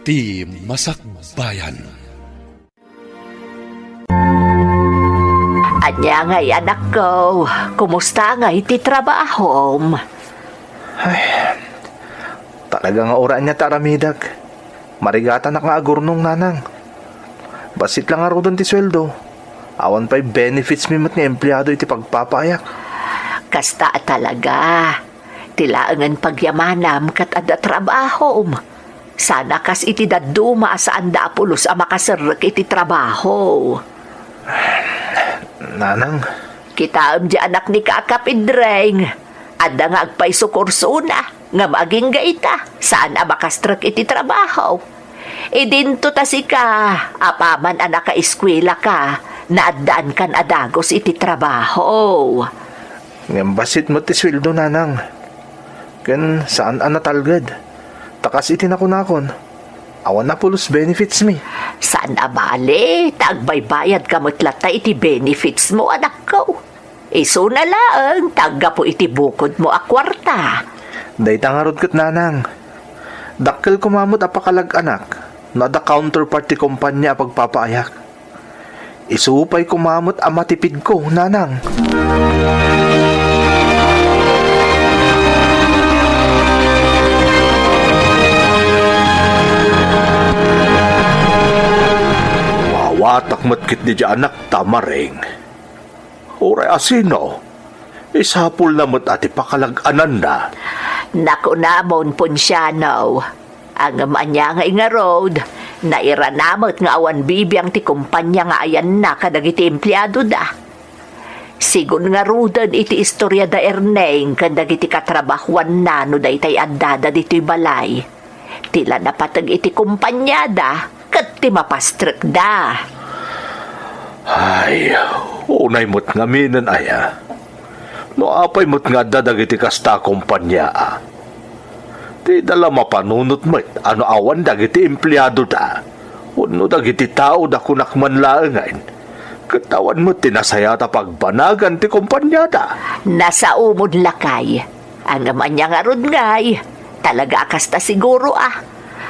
ti Masakbayan. Anya ngay anak ko, kumusta nga iti trabaho? Ay, talaga nga oraan niya taramidag. Marigata na nga agurnong nanang. Basit lang nga rodon ti sweldo. Awan pa'y benefits mi mat nga empleyado iti pagpapayak. Kasta talaga. Tilaangan pagyamanam kat ada trabaho. Sana kas iti daduma saan dapulos a makasarek iti trabaho. Nanang, Kitaam di anak ni kakapidreng. Ada nga agpay sukursuna nga maging gaita. Saan a makastrek iti trabaho. Idinto ta si ka, apaman anak ka eskwela ka, naadaan kan adagos iti trabaho. ngambasit mo ti sweldo nanang. Ken saan natalgad? Takas iti nakunakon. Awan na pulos benefits mi. Saan abali? Tagbaybayad ka mo't lata iti benefits mo, anak ko. Iso na lang, tagga po iti bukod mo a kwarta. Dayta nga rod kat nanang. Dakkel kumamot apakalag anak. Na da counterparty kumpanya pagpapaayak. Isupay kumamot a matipid ko, nanang. Watak matkit di anak tamareng. Oray asino, isapul na mat ati pakalag-anan na. Naku namon Ponsyano. Ang amanya nga inga road, nairanamot nga awan bibiyang ti kumpanya nga ayan na kadagiti empleyado da. Sigun nga rudan iti istorya da Erneng kadagiti katrabahuan na no da itay andada dito'y balay. Tila napatag iti kumpanya da, kat ti mapastrek da. Ay, unay mo't nga minan aya. No apay mo't nga dadag iti kasta kumpanya Ti dala mapanunot mo't ano awan dagiti empleyado da. Uno dagiti tao da kunakman laangain. Katawan mo't tinasayata pagbanagan ti kumpanya da. Nasa umod lakay. Ang amanya nga rod ngay. Talaga akasta siguro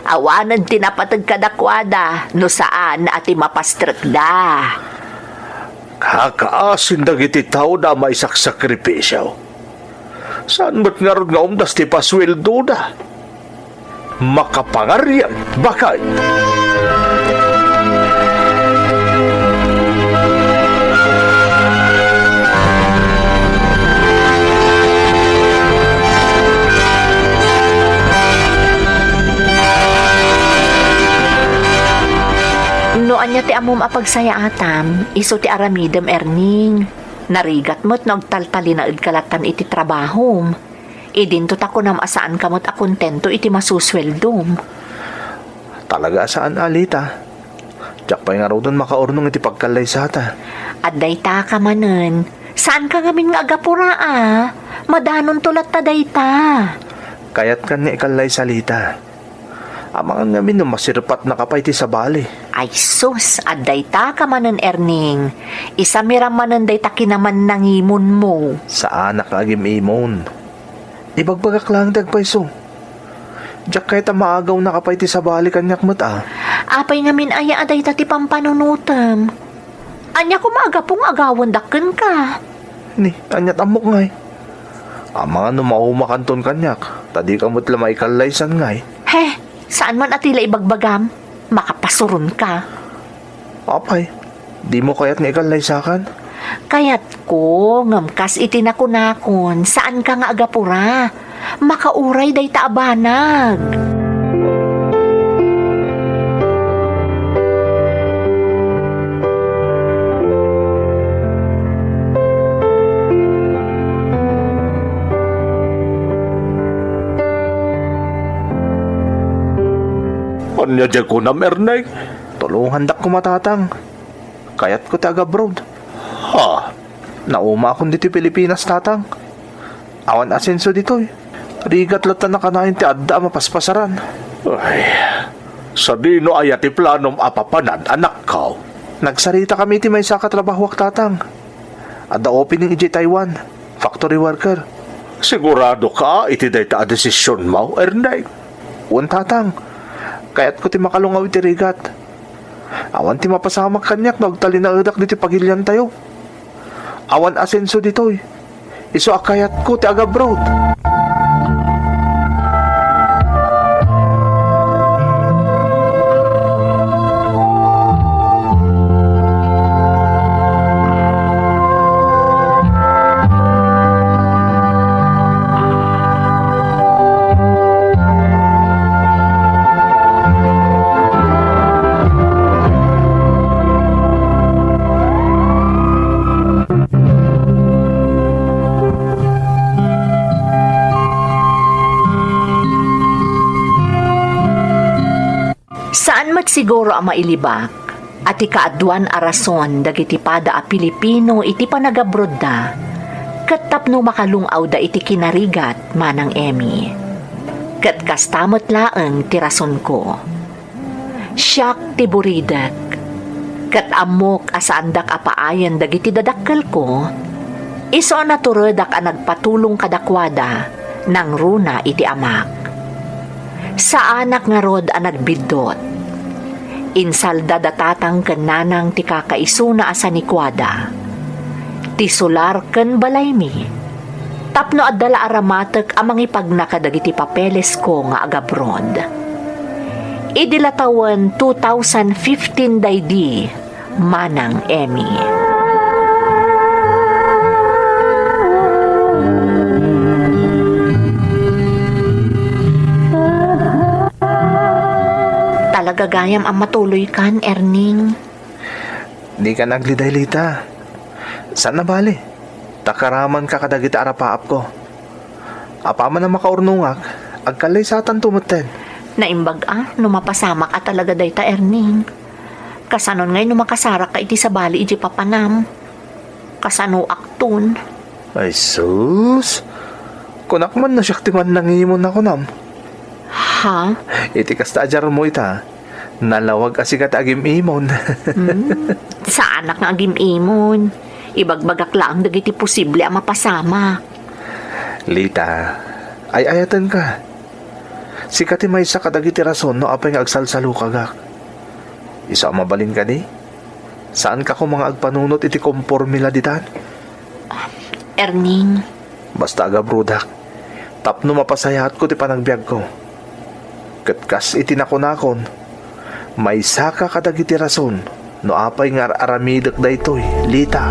Awanan tinapatag kadakwada no saan ati mapastrek da. Kakaasin dagiti tao da maisaksakripisyaw. Saan ba't nga ron nga umdas ti pasweldo da? Makapangaryang bakay. Noan niya ti amom apagsaya atam, iso ti aramidem Erning. Narigat mo't nagtaltali na kalatan iti trabahom. Idinto tako nam asaan kamot a kontento iti masusweldom. Talaga saan alita? Tsak pa'y nga raw doon makaurnong iti pagkalay sa ata. Aday ta ka manen. Saan ka ngamin nga agapura Madanon tulat ta day ta. Kayat kan ni ikalay salita. Amang ngamin no masirpat na kapay ti sa bali. Ay sus, aday ta ka manen Erning. Isa miramanen day ta kinaman nangimon mo. Saan nakagim imon? Ibagbagak lang dagpayso. Diyak kahit maagaw na kapay ti sa bali kanyak mata. Apay ngamin aya aday ta ti pampanunutam. Anya ko maaga pong agawan dakken ka. Ni, anyat amok ngay. Amang ano maumakanton kanyak. Tadi kamot lamay kalaysan ngay. Heh, saan man atila ibagbagam? Makapasurun ka. Apay, di mo kayat nga ikalaysakan? Kayat ko, ngamkas itinakunakon, saan ka nga agapura? Makauray day taabanag. Anya dyan ko na Erneng. Tulungan dak ko matatang. Kayat ko taga-abroad. Ha? Nauma akong dito Pilipinas tatang. Awan asenso dito Rigat lata na kanain ti adda mapaspasaran. Ay, sa dino ay ati planom apapanan anak ko. Nagsarita kami ti may sa katrabahwak tatang. Adda opening iji Taiwan. Factory worker. Sigurado ka iti day ta desisyon mo, Erneng? Un tatang. Kaya't ko ti makalungaw iti rigat. Awan ti mapasamak kanyak no agtali na edak diti pagilyan tayo. Awan asenso ditoy. Iso akayat ko ti agabroad. Saan mat siguro ang mailibak at ikaadwan a rason dagiti pada a Pilipino iti panagabroad da ket tapno makalungaw da iti kinarigat manang Emmy. Ket kastamot laeng ti rason ko. Siak ti buridak ket amok asandak apaayan dagiti dadakkel ko iso naturedak a nagpatulong kadakwada nang runa iti amak. Sa anak nga rod a nagbidot insalda datatang ken nanang ti kakaisuna asa ni kwada. Ti solar ken balaymi. Tapno addala aramatek amang ipagnakadagiti papeles ko nga agabrod. Idilatawan 2015 daydi manang Emmy. Talaga gayam ang matuloy kan, Erning. Di ka nagliday, Lita. Saan na bali? Takaraman ka kadagiti arapaap ko. Apaman na makaurnungak, agkalay satan tumutten. Naimbag numapasamak at talaga dayta, Erning. Kasanon ngay numakasarak ka iti sa bali iti papanam. Kasano aktun. Ay sus! Kunak man na syaktiman nangimon ako nam. Ha? Iti kasta ajar mo ita. Nalawag asikat agim imon. Sa anak nga agim imon. Ibagbagak lang dagiti posible ang mapasama. Lita, ay ayatan ka. Sikati may sa kadagiti rason no apay nga agsalsalo kagak. Isa mabalin ka ni? Saan ka ko mga agpanunot iti kompormila ditan? Erning. Basta agabrudak. Tapno mapasayat ko ti panagbiag ko. Katkas itinakonakon. May saka kadagiti rason no apay nga aramidek daytoy, Lita.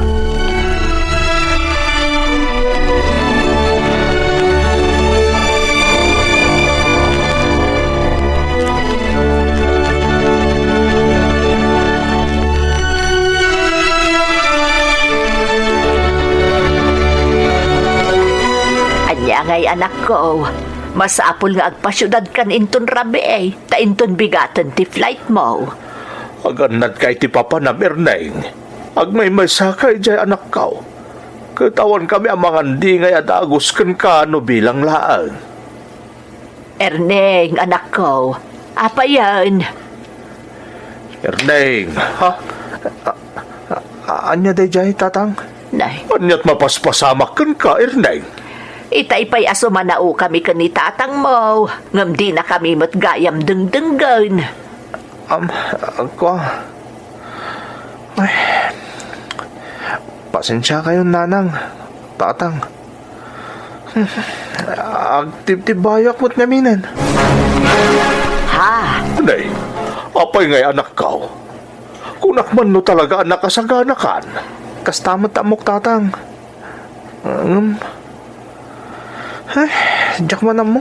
Anya ngay anak ko. Masapol nga agpasyudad kan inton rabi ta inton bigatan ti flight mo. Aganad kay ti papa na Erneng. Agmay masakay jay anak kao. Katawan kami ang mga hindi ngay adagos kan kano bilang laang. Erneng, anak ko. Apa yan? Erneng, ha? Anya day jay tatang? Nay, Anyat mapaspasamak kan ka, Erneng. itay-pay aso manao kami kanitatang mo. Ngam di na kami matgayam dengdenggan. Ako. Ay. Pasensya kayo, nanang. Tatang. Agtib-tibayak mo't ngaminan. Ha? Nay, apay ngay anak kao. Kunak man no talaga anak kasaganakan. Kastamot amok, tatang. Ay, diyak man mo.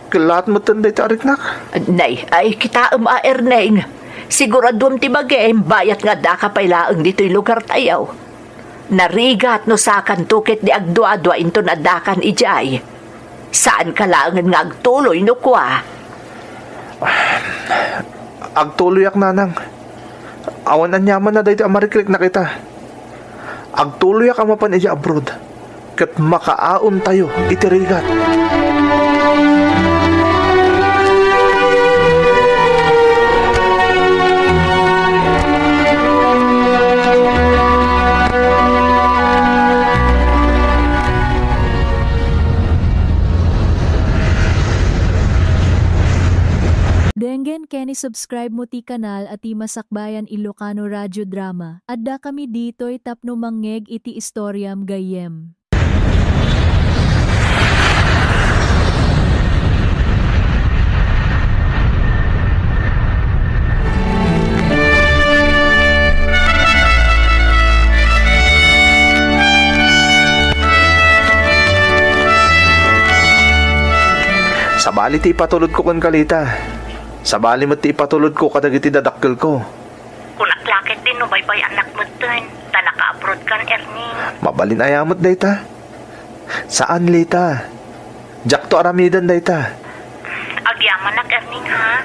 Kalat mo tanday tarik nak. Nay, ay kita Erneng. Siguradum ti bagay, bayat nga da kapaylaang dito'y lugar tayaw. Narigat no sakan tukit di agdwa-dwa into nadakan ijay. Saan kalangan nga agtuloy no kwa? Agtuloy ak, nanang. Awan na nyaman na dahito amariklik na kita. Agtuloy ak amapan ija abroad. Kat makaaon tayo itirigat. Denggen Kenny subscribe mo ti kanal at ti Masakbayan Ilocano Radio Drama. Adda kami dito'y tapno mangeg iti istoryam gayem. Sabali ti ipatulod ko kan kalita. Sabali mo ti ipatulod ko kadagiti dadakkel ko. Kunaklakit din no bay anak mo dun. Ta naka-abroad kan, Erning. Mabalin ayamot dayta. Saan lita? Jak to aramidan dayta. Agyaman nak, Erning, ha?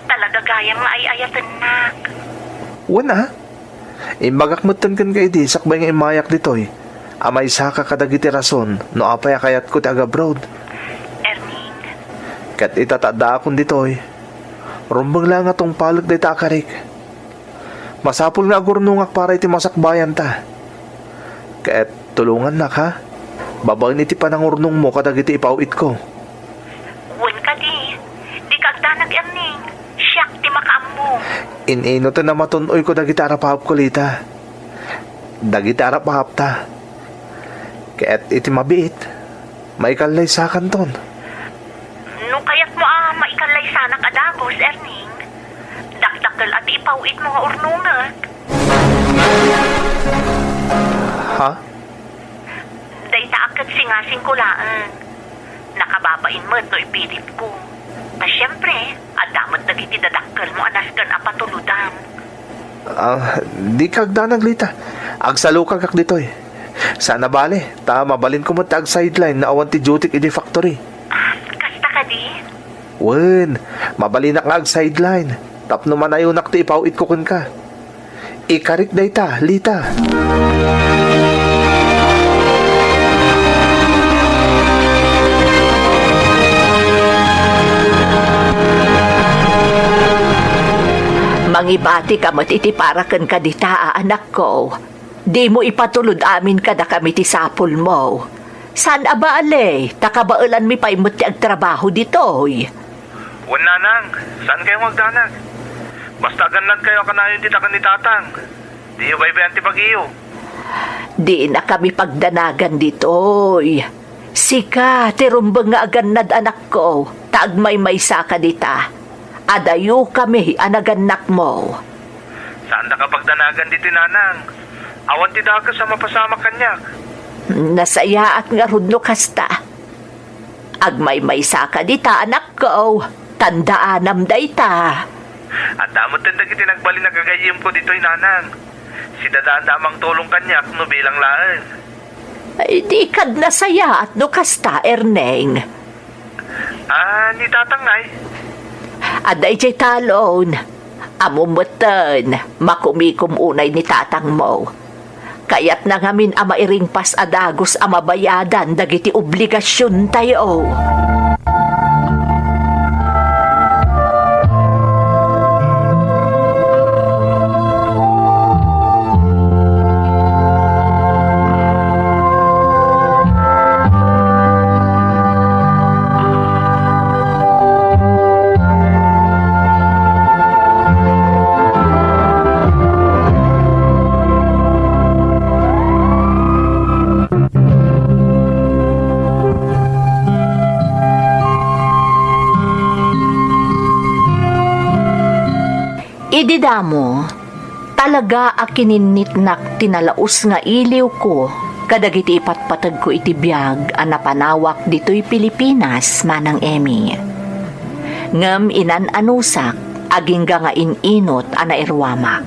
Talaga gayam nga ay ayatan nak. Wana? Imbagak mo kan kay di sakbay nga imayak ditoy. Amay saka kadagiti rason no apay akayat ko ti aga-abroad. Erning. Kat itatada akong ditoy. Rumbang lang atong palag day takarik. Masapul nga agurnungak para iti masakbayan ta. Kaet tulungan na ka. Babain iti panangurnong mo kadag iti ipauit ko. Wen ka di. Di kagdanag, Erning. Siyak ti makaam mo. Inino ta na matunoy ko dagiti arapahap ko lita. Dagiti arapahap ta. Kaet iti mabiit. Maikalay sa kanton. No kayat mo maikalay sana kadagos, Erning. Dakdakkel at ipauit mo nga urnungat. Ha? Dayta akad singasing kulaan. Nakababain mo no ipilip ko. Ta syempre, adamot dagiti dadakkel mo anaskan apatuludam. Di kagdanag lita. Agsalukag kak ditoy. Sana bale, ta mabalin ko mo tag sideline na awan ti duty iti factory. Kasta ka di? Wen, mabalinak nga ag sideline. Tapno man ayunak ti ipauit ko kun ka. Ikarik dayta, lita. Mangibati ka mo't iti parakan ka dita, anak ko. Di mo ipatulod amin kada kami ti sapul mo. San abaale, takabailan mi pa imot ti agtrabaho ditoy. Wala nang, saan kayo magdanag? Basta ganad kayo kanayon dita kan ni tatang. Di yung baybayan ti pag-iyo. Di na kami pagdanagan ditoy. Sika, tirumbang nga aganad anak ko, taagmay-maysa ka dita. Adayo kami anaganak mo. Saan na ka pagdanagan dito nanang? Awan ti daga sa mapasama kanyak. Nasaya at nga rudno kasta. Agmay-maysa ka dita anak ko, tandaanam dayta. At damot tindag iti nagbali nagagayim ko dito'y nanang. Si dadaan-damang tulong kanyak no bilang laan. Ay di kad nasaya at no kasta, Erneng. Ni tatang nay. Aday jay talon. Amumutan, makumikom unay ni tatang mo. Kaya't na ngamin mairingpas adagos mabayadan dagiti obligasyon tayo. Ididamo, talaga akininitnak tinalaos nga iliw ko, kadagiti ipatpatag ko iti biyag, anapanawak dito'y Pilipinas, manang Emi. Ngam inananusak, aging nga ininot anairwamak.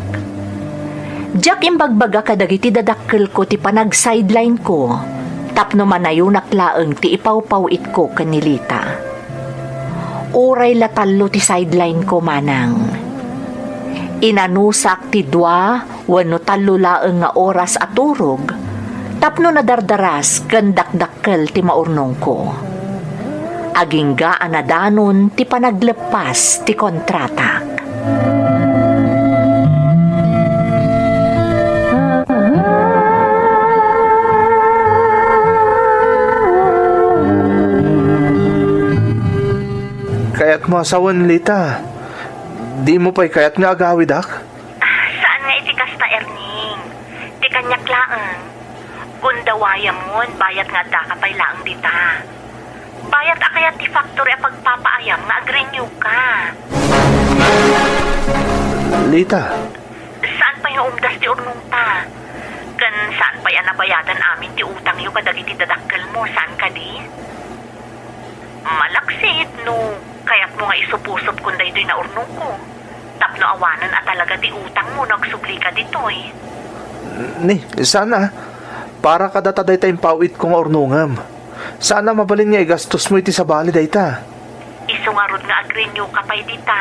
Diyak imbagbaga kadagiti dadakkel ko ti panag-sideline ko, tapno manayunak laeng ti ipawpawit ko kanilita. Uray latallo ti sideline ko, manang. Inanusak ti dua, wano talulaeng nga oras at turog, tapno nadardaras gandakdakkel ti maurnong ko. Aging anadanon ti panaglepas ti kontratak. Kaya't at masawan, Lita. Di mo pa'y kayat nga agawid, ak? Saan nga iti kasta, Erning? Ti kanyak laang. Gundawaya mon, bayat nga da kapay laang dita. Bayat akayat ti factory a pagpapaayam nga agrenew ka. Lita, Saan pa yung umdas ti urnong ta? Kan saan pa yan nabayadan amin ti utang yung kadagiti dadakkel mo? Saan ka di? Malaksit no, kaya't mo nga isupusob kung da ito'y naurnong ko. Tapno awanan at talaga ti utang mo nagsubli ka dito'y. ni, sana. Para kadataday tayong pawit kong ornungam. Sana mabalin niya igastos mo iti sa bali dayta. Iso nga rod nga agrenew ka pa'y dita.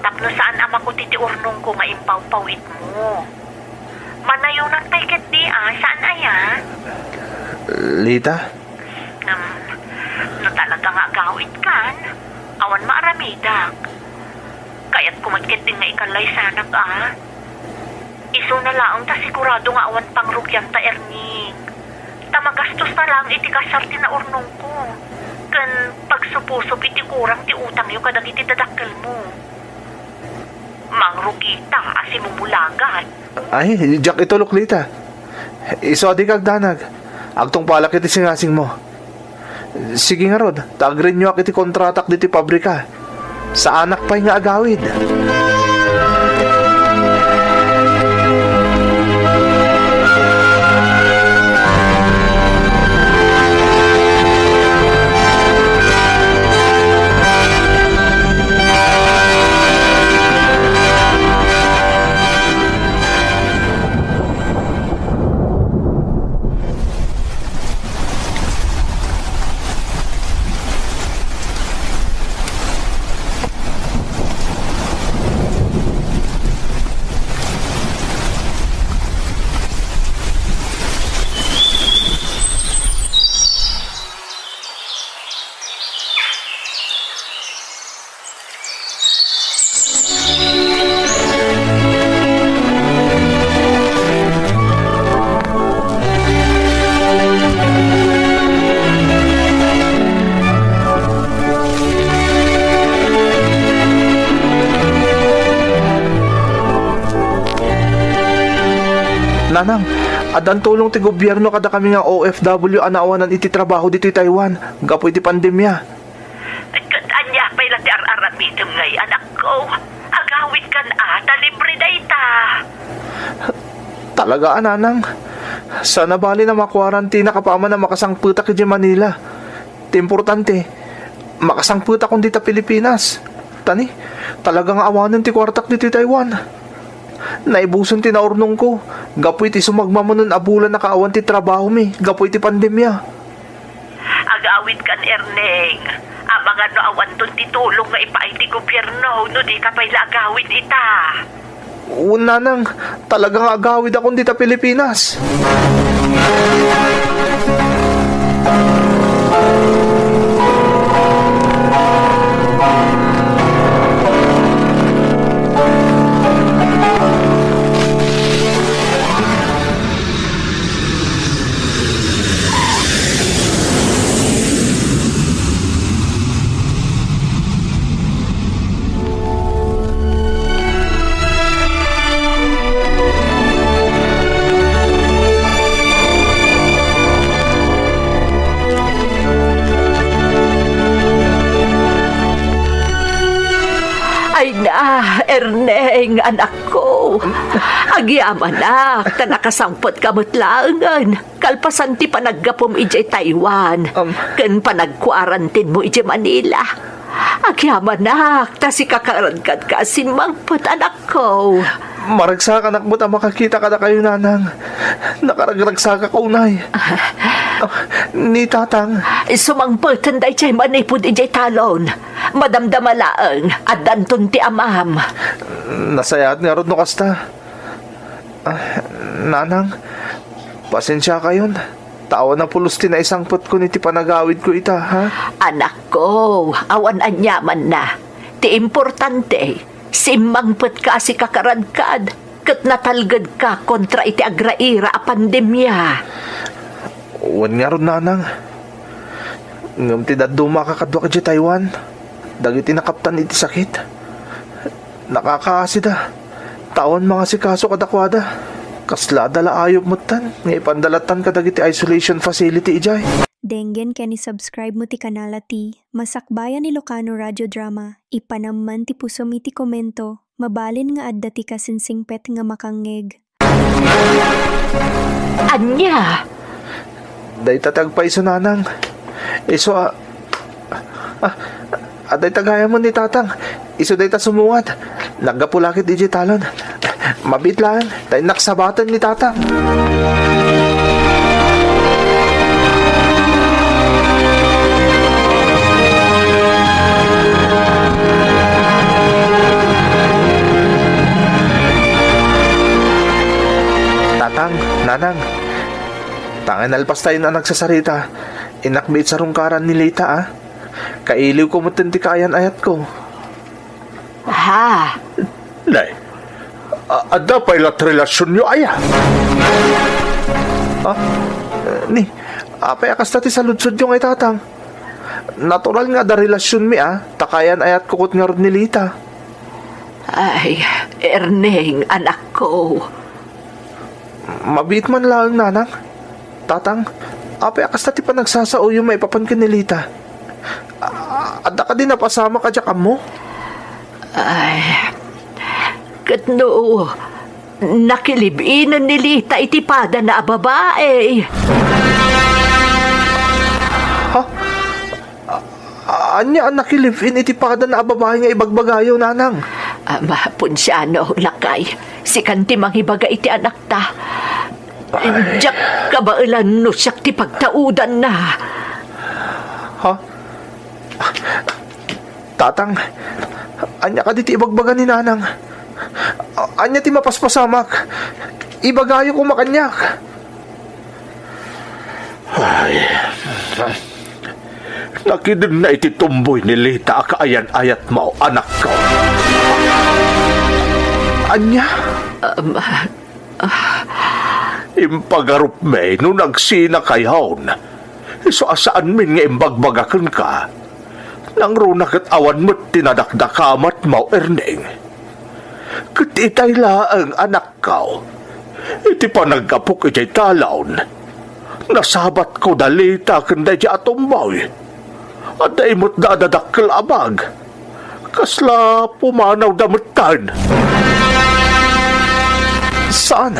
Tapno saan ama ko ti urnong ko nga impaw-pawit mo. Manayunan pa'y ket di saan aya? Lita? No talaga nga agawit kan, awan maaramidak. Kaya't kumatket din nga ikalay sanak Iso na lang ta sigurado nga awan pangrugyan ta Erning. Tamagastos na lang iti kasarti na urnong ko. Kan pagsupusob iti kurang ti utang yung kadagiti dadakkel mo. Mangrugita mumulagan. Ay, Jack itulok, Lita. Iso di kagdanag. Agtong palak iti singasing mo. Sige nga rod, tagrin nyo ak iti kontratak diti pabrika. Sa anak pa'y nga agawid. Nanang, adan tulong ti gobyerno kada kami nga OFW anawanan iti trabaho dito Taiwan. Gapo iti pandemya. Anya pa'y lang ti ar-aramitem ngay anak ko. Agawit kan libre da ita. Talaga, Nanang. Sana bali na makwarantina ka pa na makasangputa ki Manila. Ti importante, makasangputa kung dita Pilipinas. Tani, talagang awanan ti kwartak dito Taiwan. Naibuson ti naurnong ko. Gapoy ti sumagmamunon abulan na kaawan ti trabaho mi. Gapoy ti pandemya. Agawit kan Erneng. Abangan no awan ton ti tulong nga ipaay ti gobyerno. No di ka pa'y agawit ita. Nanang, talagang agawid akong dita Pilipinas. Ay na, Erneng, anak ko. Agyaman ta nakasangpot kamot laangan. Kalpasan ti panaggapom ijay Taiwan. Ken panagkwarantin mo ijay Manila. Agyaman ta si kakarangkad ka si mangpot anak ko. Maragsa ka nakbot ang makakita ka na kayo, Nanang. Nakaragragsa ka kaunay. Ni Tatang. Sumangpotan da ijay manipod ijay talon. Madamdamalaang at danton ti amam. Nasayat nga rod no kasta. Nanang, pasensya kayon. Tawa na pulos ti na isangpot ko ni ti panagawid ko ita, ha? Anak ko, awan anyaman na. Ti importante, simangpot ka si kakaradkad. Kat natalgad ka kontra iti agraira a pandemya. Uwan nga rod, Nanang. Ngam ti daduma kakadwa ka di Taiwan. Dagiti nakaptan iti sakit. Nakakaasida. Tawan mga sikaso kadakwada. Kasla dala ayop mo tan. Nga ipandalatan ka dagiti isolation facility ijay. Denggen ken subscribe mo ti kanala ti Masakbayan Ilocano Radio Drama. Ipanamman ti pusom iti komento. Mabalin nga adda ti kasinsingpet nga makangeg. Anya? Day tatagpay so nanang. Iso aday tagaya mo ni tatang. Iso day ta sumuwat. Nagapulakit digitalon. Mabitlaan. Day naksabatan ni tatang. Tatang, nanang. Tangan alpas tayo na nagsasarita. Inakbit sa rungkaran ni Lita Kailiw ko mo tintikayan ayat ko. Ha? Nay, ada pa ilat relasyon nyo aya? Ni, apay akas tati sa lutsod yung ay tatang. Natural nga da relasyon mi takayan ayat kukot nga rin ni Lita. Ay, Erneng, anak ko. Mabit man lang nanang. Tatang, apay akas tati pa nagsasao yung may papankin ni Lita. Ada ka din napasama ka dyan mo? Ay, katno, nakilibinan ni Lita itipada na babae. Ha? Anya ang nakilibin itipada na babae nga ibagbagayo, nanang? Mapunsyano, lakay. Si kanti mangibaga iti anak ta. Diyak kabailan no siyak ti pagtaudan na. Ha? Tatang, anya ka diti ibagbaga ni nanang. Anya ti mapaspasamak. Ibagayo ko makanyak. Ay, nakinig na iti tumboy ni Lita kaayan-ayat mo, anak ko. Anya? Impagarup may no nagsina kay Haon. Iso asaan min nga imbagbagakan ka. Nang runak at awan mo't tinadakdakamat mo, Erneng. Katitay laang anak ko. Iti pa nagkapok iti talaon. Nasabat ko dalita kanda di atumboy. At daimot dadadakkel abag. Kasla pumanaw damutan. Saan?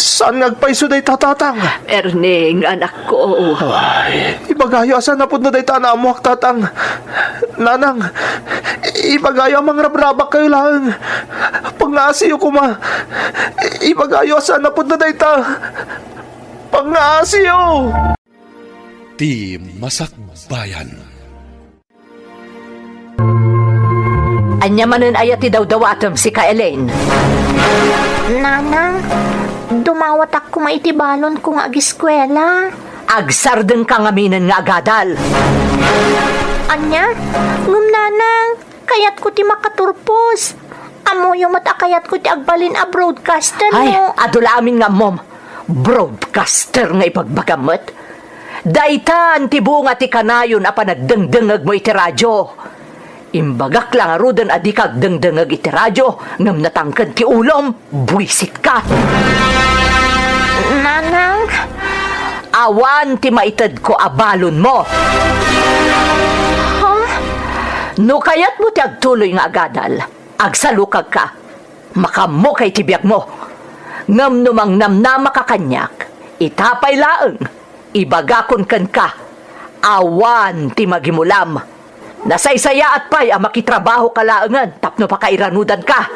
Saan nagpaiso day tatatang? Erneng, anak ko. Ay, ibagayo asan na po na day tanamuak tatang. Nanang, ibagayo ang mga rabrabak kayo lang. Pangasiyo ko ma. Ibagayo asan na po na day ta. Pangasiyo! Ti Masakbayan. Anya manen ayati daw dawatom si Kaelen. Nanang, dumawat ako maitibalon kung agiskwela. Agsardeng kang aminan nga agadal. Anya, ngum nanang, kayat ko ti makaturpos. Amo yung matakayat ko ti agbalin a broadcaster Ay, mo. adula amin nga mom. Broadcaster nga ipagbagamot. Daitan ti bunga ti kanayon a panagdengdengag mo iti radyo. Imbagak lang arudan adi kag dengdengag iti radyo ngam natangkad ti ulom, buisit ka. Nanang, Awan ti maitad ko abalon mo. No kayat mo ti agtuloy nga agadal, agsalukag ka, makamo kay tibiyag mo. Ngam numang namnama ka kanyak, itapay laeng, ibagakon kan ka, awan ti magimulam. Nasaysaya at pay ang makitrabaho ka laengan, tapno pa kairanudan ka.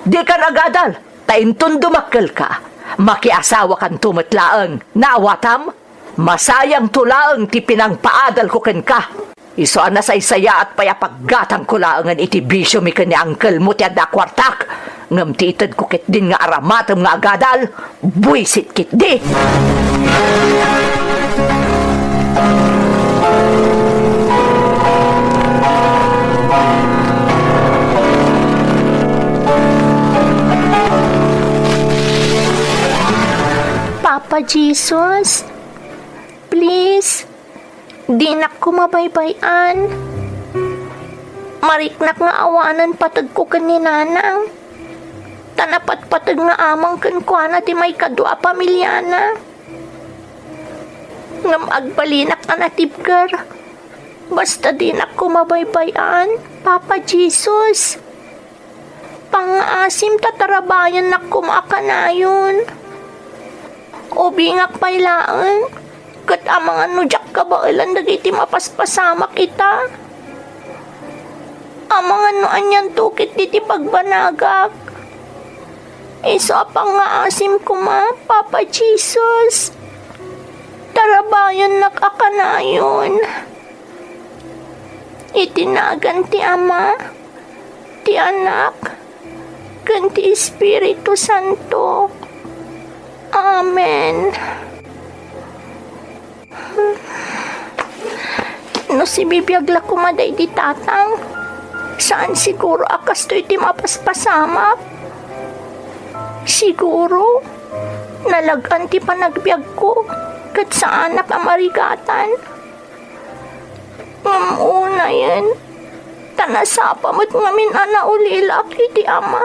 Di kan agadal, taintun dumakkel ka, makiasawa kan tumatlaeng, naawatam, masayang tulaeng ti pinangpaadal ko ken ka. Iso ang nasaysaya at payapaggatang ko laengan iti bisyo mi ken ni angkel mo ti adda kwartak. Ngam ti itad ko kit din nga aramatem nga agadal, buisit kit di. Papa Jesus, please, di na ko mabaybayan. Mariknak nga awanan patag ko kan ni nanang. Tanapat-patag nga amang kan kwa na ti may kadwa pamilyana. Ngam agbalinak na natibgar. Basta din ako mabaybayan, Papa Jesus. Pang-asim tatarabayan na kumakanayon. O bingak pailaan, kat amang anudyak kabailan dagiti mapaspasama kita. Amang ano anyan tukit diti pagbanagak. Isa pang-asim ko ma, Papa Jesus. Tarabayan nakakanayon. Itinagan ti Ama, ti Anak, kanti Espiritu Santo. Amen. No si bibiyagla kumaday di tatang, saan siguro akas to iti mapaspasamak? Siguro, nalagan ti panagbiag ko, kat sa anak amarigatan. Ngamuna yan, tanasapa mo't ngamin ana ulilak iti Ama.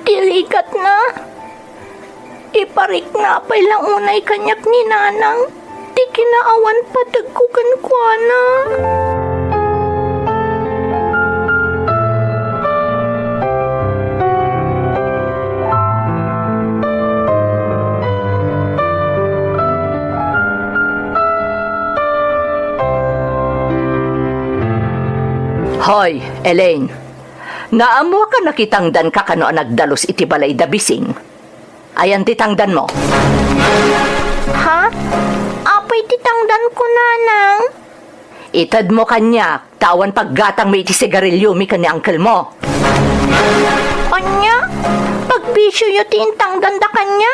Tirigat na, iparik na pa'y lang unay kanyak ni nanang, ti kinaawan patagkukan kwa na. Hoy, Elaine. Naamo ka nakitangdan ka kano nagdalos iti balay da bising. Ayan titangdan mo. Ha? Apay titangdan ko, nanang? Itad mo kanya, tawan paggatang may iti sigarilyo mi kanya uncle mo. Anya? Pagbisyo yu tintangdan da kanya?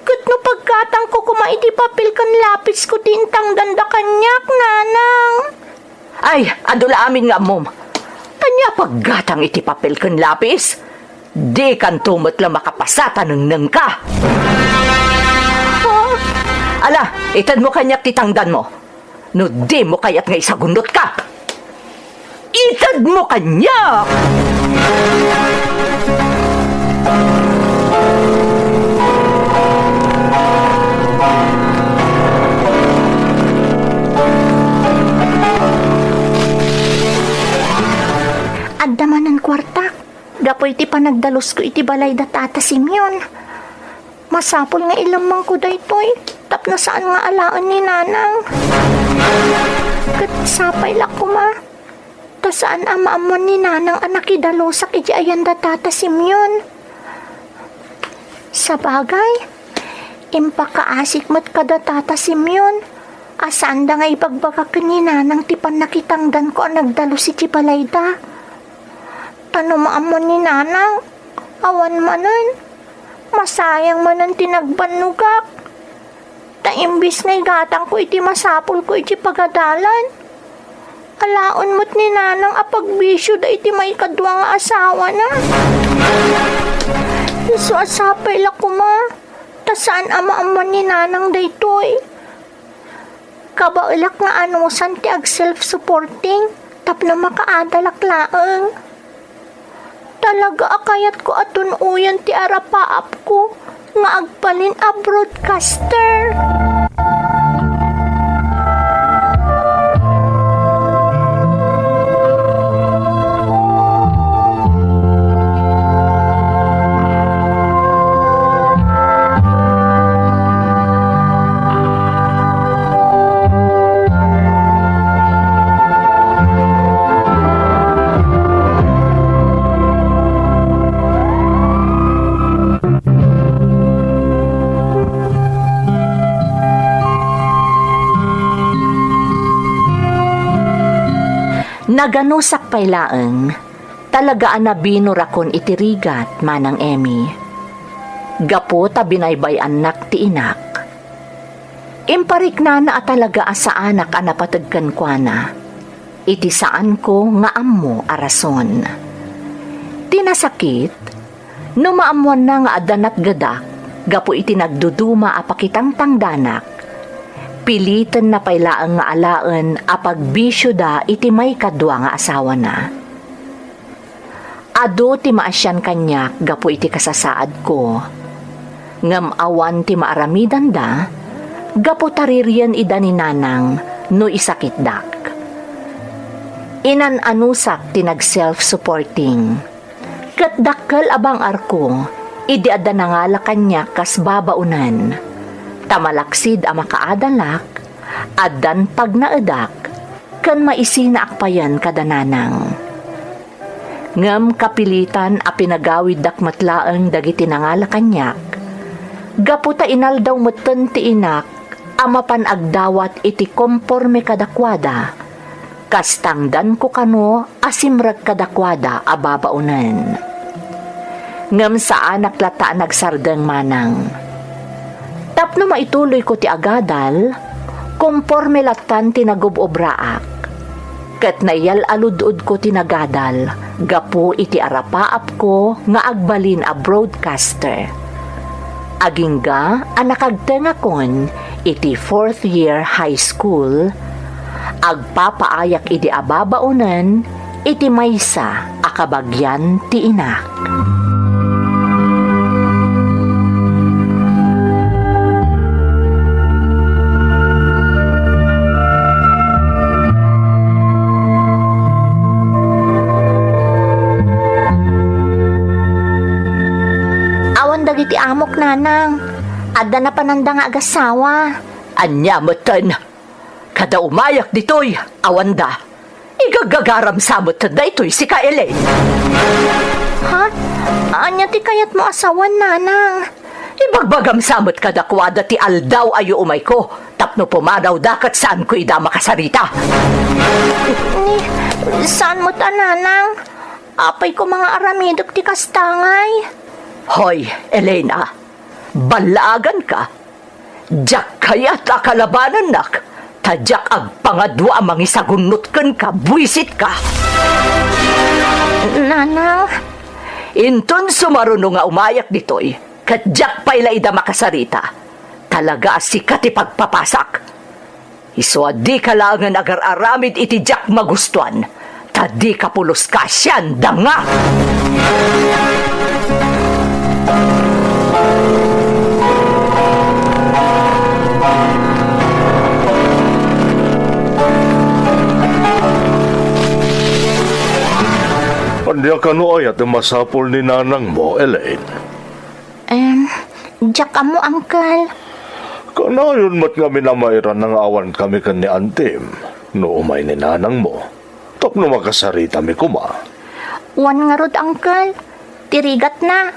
Kat no paggatang ko kumaiti papel kan lapis ko tintangdan da kanyak, nanang. Ay, adula amin nga mom. Kanya paggatang iti papel kan lapis. Di kan tumot lang makapasata nang ka. Huh? Ala, itad mo kanyak titangdan mo. No di mo kayat nga isagundot ka. Itad mo kanyak! Addaman ng kwarta. Gapoy iti panagdalos ko iti balay da Tata Simeon. Masapol nga ilamang ko daytoy. Tapno saan nga alaan ni nanang. Kat sapay lako ma. Ta saan amaamon ni nanang anak idalosak iti ayan da Tata Simeon. Sa bagay, impakaasik mo't kada Tata Simeon. Asaan da nga ibagbagak ni nanang tipan nakitangdan ko ang nagdalos iti balay da. Tano maamon ni nanang, awan manan, masayang manan tinagbanugak. Ta imbis na igatang ko iti masapol ko iti pagadalan. Alaon mo't ni nanang apagbisyo da iti may kadwa nga asawa na. Iso asapay lako ma, ta saan amaamon ni nanang daytoy. Kabailak nga anusan ti ag self-supporting, tapno makaadalak laeng. Talaga akayat ko atun uyan ti arapaap ko nga agbalin a broadcaster. Naganusak pay laeng, talagaan na binurakon itirigat manang Emmy. Gapo ta binaybay anak ti inak. Imparik na talaga sa anak anapatagkan kwa na. Iti saan ko nga ammo arason. Tinasakit, no maamuan na nga adanat gadak, gapo iti nagduduma apakitang tangdanak. Pilitan na pailaang nga alaan apag bisyo da iti may kadwa nga asawa na. Ado ti maasyan kanyak gapo iti kasasaad ko. Ngam awan ti maaramidan da, gapo tariryan ida ni nanang no isakit dak. Inan-anusak ti nag-self-supporting. Kat dakkel abang arko, idi adda nangala kanya kas babaunan. Tamalaksid a makaadalak, addan pag naedak, kan maisina akpayan kadananang. Ngam kapilitan a pinagawid dak matlaeng dagiti nangala kanyak, gaputa inaldaw meten ti inak, amapan agdawat iti komporme kadakwada, kastangdan ko kano asimrag kadakwada ababaunan. Ngam sa anak lata nagsardeng manang. Tapno maituloy ko ti agadal, komporme latan tinagob-obraak. Ket nayal aludud ko tinagadal, gapo iti arapaap ko nga agbalin a broadcaster. Agingga anakagtenga kon iti 4th year high school, agpapaayak iti ababaunan iti maysa akabagyan ti inak. Dagiti amok nanang, adda na pananda nga agasawa. Anya meten, kada umayak ditoy, awanda. Igagagaram samot da ito'y si ka Elaine. Ha? Anya ti kayat mo asawan nanang? Ibagbagam samot kadakwada ti aldaw ayo umay ko, tapno pumanaw dakat saan ko ida makasarita. Saan mo ta nanang? Apay ko mga aramidok ti kastangay. Hoy, Elena, balagan ka. Diyak kaya't akalabanan nak. Tadyak agpangadwa amang isagunot kan ka, buwisit ka. Nanang? Inton sumaruno nga umayak ditoy, kadyak pa'y laida makasarita. Talaga si kati pagpapasak. Iswa di kalangan agar-aramid iti diyak magustuhan. Tadi kapulos ka siyan, danga! Andiya ka no ay at masapol ni nanang mo, Elaine. Diyak mo, Uncle. Kanayon mat nga minamayran ng awan kami kan ni Antim, no umay ni nanang mo. Tapno makasarita mi kuma. Wan nga rod, Uncle. Tirigat na.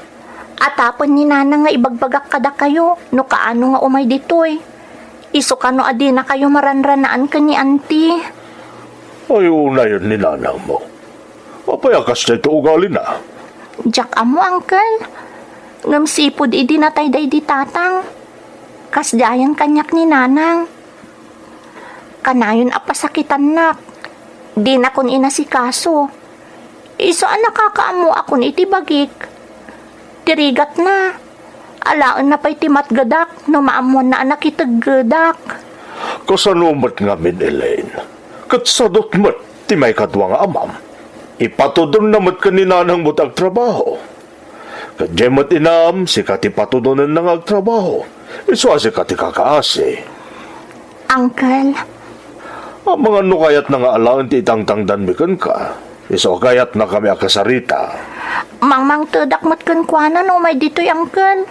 Atapon ni nanang nga ibagbagak kada kayo, no kaano nga umay ditoy. Iso kano adi na kayo maranranaan ka ni Auntie. Ay, una yun ni nanang mo. Mapayakas na ito ugali na. Diyak mo, Uncle. Ngam sipod idi natay day di tatang. Kasdayan kanyak ni nanang. Kanayon apasakitan nak. Di na kun inasikaso. Iso ang nakakaamo akon iti bagik. Tirigat na. Alaan na pa'y timatgadak no maamuan na anak itaggadak. Kasanumat nga min, Elaine. Katsadot mat, ti may kadwa nga amam. Ipatudon na mat ka ni nanang mo't agtrabaho. Kadyemat inam, si kati patudonan nang agtrabaho. Iswa si kati kakaasi. Uncle. Ang mga nukayat na nga alaan ti itangtangdan mikan ka. Iso kayat na kami akasarita. Mangmang tudak mo't kankwana no may dito'y Uncle.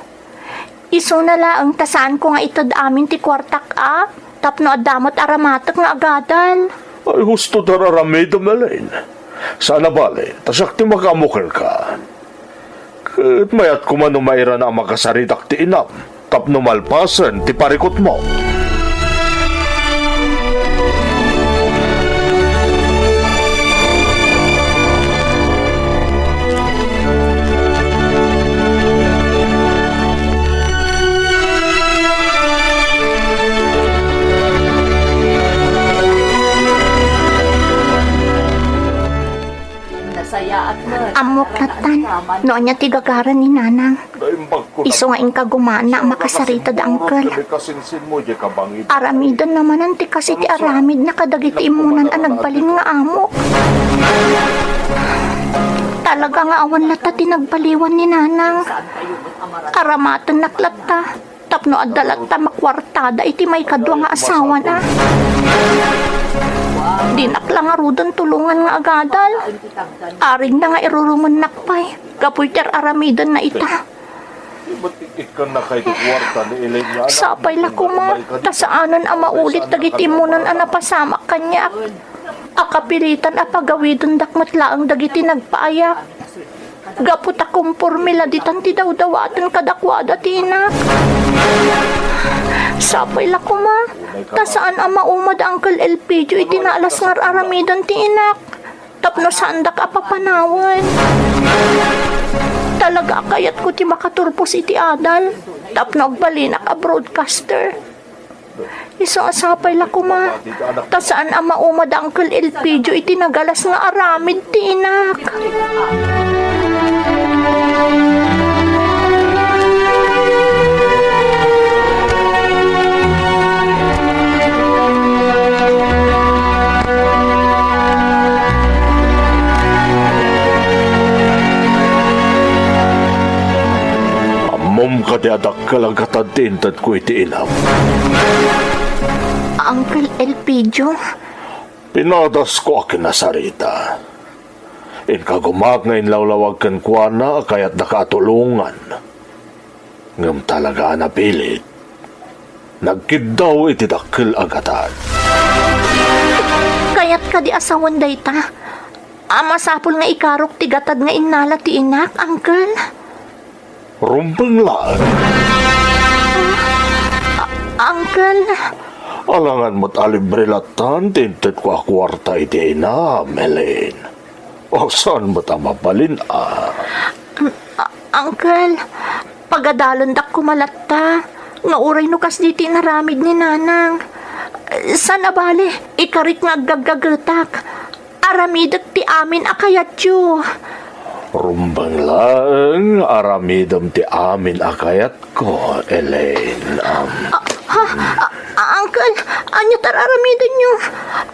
Iso na laang tasaan ko nga itod amin ti kwartak a. Tapno adamot aramatak nga agadal. Ay gusto tararamid Elaine. Sana bale, tasak ti makamukil ka. Kat mayat kumano mayra na makasaritak ti inam. Tapno malpasan ti parikot mo. Amuklatan, noon niya tigagaran ni nanang. Iso nga inka gumana, makasarita da angkel. Aramidon naman ang ti kasi ti aramid na kadagiti imunan ang nagbalin nga amo. Talaga nga awan na ta tinagbaliwan ni nanang. Aramatan naklata, tapno adalat ta makwartada iti may kadwa nga asawa na. Dinak lang nga rudon tulungan nga agadal. Aring na nga irurungon nakpay. Kapoy ter aramidon na ita. Sapay la kuma, tasaanan ang maulit tagitimunan ang napasamak kanya. Akapilitan a pagawidon dakmat laang dagiti nagpaayak. Gapot akong formula ditan ti daw-dawatan kadakwada tinak. Sapay la kuma, tasaan ang maumad Uncle Elpidio itinaalas ngar aramidon ti inak. Tapno sandak apapanawan. Talaga kayat ko ti makaturpos iti adal. Tapno agbalinak a broadcaster. Isang asapay la kuma, tasaan ang maumad Uncle Elpidio itinagalas nga aramid ti inak. Amom ka di adak kalagkatadintad ko iti inam. Uncle Elpidio? Pinadas ko akin na sarita. Inkagumak ngayon lawlawag kan kuha na kaya't nakatulungan. Ngam talaga napilit. Nagkidaw iti dakil agatan. Kaya't ka di asawan dayta. Masapol nga ikarok ti gatad nga inala ti inak, Uncle. Rumpang lang. Uncle? Alangan mo't alibrilatan, tinted ko akwarta iti ina, Melin. O saan mo't amapalin, Uncle, pagadalon dak kumalatta. Nga uray no kas diti naramid ni nanang. Sana bali, ikarik nga gaggagatak. Aramidak ti amin akayatyo. Rumbang lang, aramidam ti amin akayat ko, Elaine. Uncle, anyo tararamidan nyo?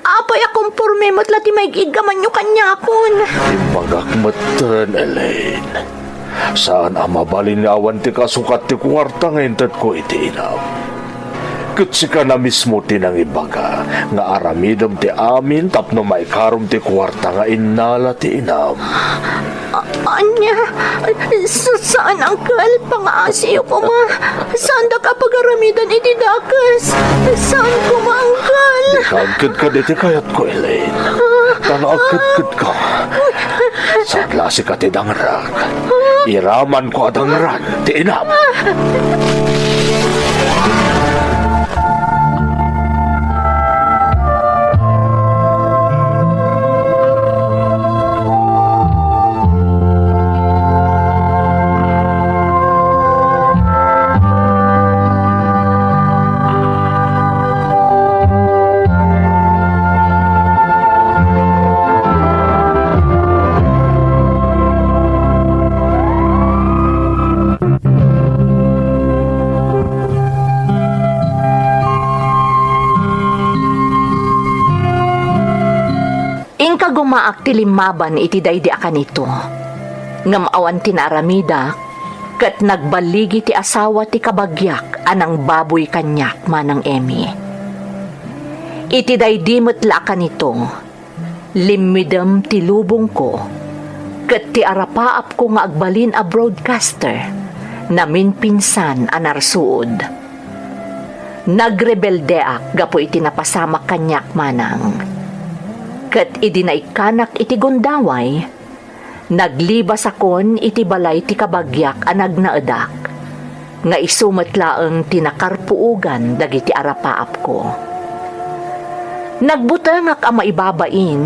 Apay akong porme mo't lati may gigaman nyo kanyakon. Imagakmatan, Elaine. Saan ang mabalin nga awan ti kasukat ti kwarta ngayon tat ko iti inam? Kutsi ka na mismo tinang ibaga nga aramidam ti amin tapno maikarom ti kwarta nga inala ti inam. Anya, saan Uncle? Pangaasiyo ko ma. Saan da ka pag-aramidan iti dakas? Saan ko ma, Uncle? Ikagkad ka diti kayat ko, Elaine. Tanaagkad ka. Sa klase ka ti dangrak. Iraman ko adangran ti inam. Gumaak ti limaban iti daydi akan ito. Ngam awan tinaramida, kat nagbaligi ti asawa ti kabagyak anang baboy kanyak manang Emi. Iti daydi metla akan ito, limidem ti lubong ko, kat ti arapaap ko nga agbalin a broadcaster, namin pinsan anarsuod. Nagrebeldeak gapo iti napasamak kanyak manang. Kat idinaikanak iti gundaway, naglibas akon iti balay ti kabagyak anag naadak, nga isumatlaang tinakarpuugan dagiti arapaap ko. Nagbutangak ang maibabain,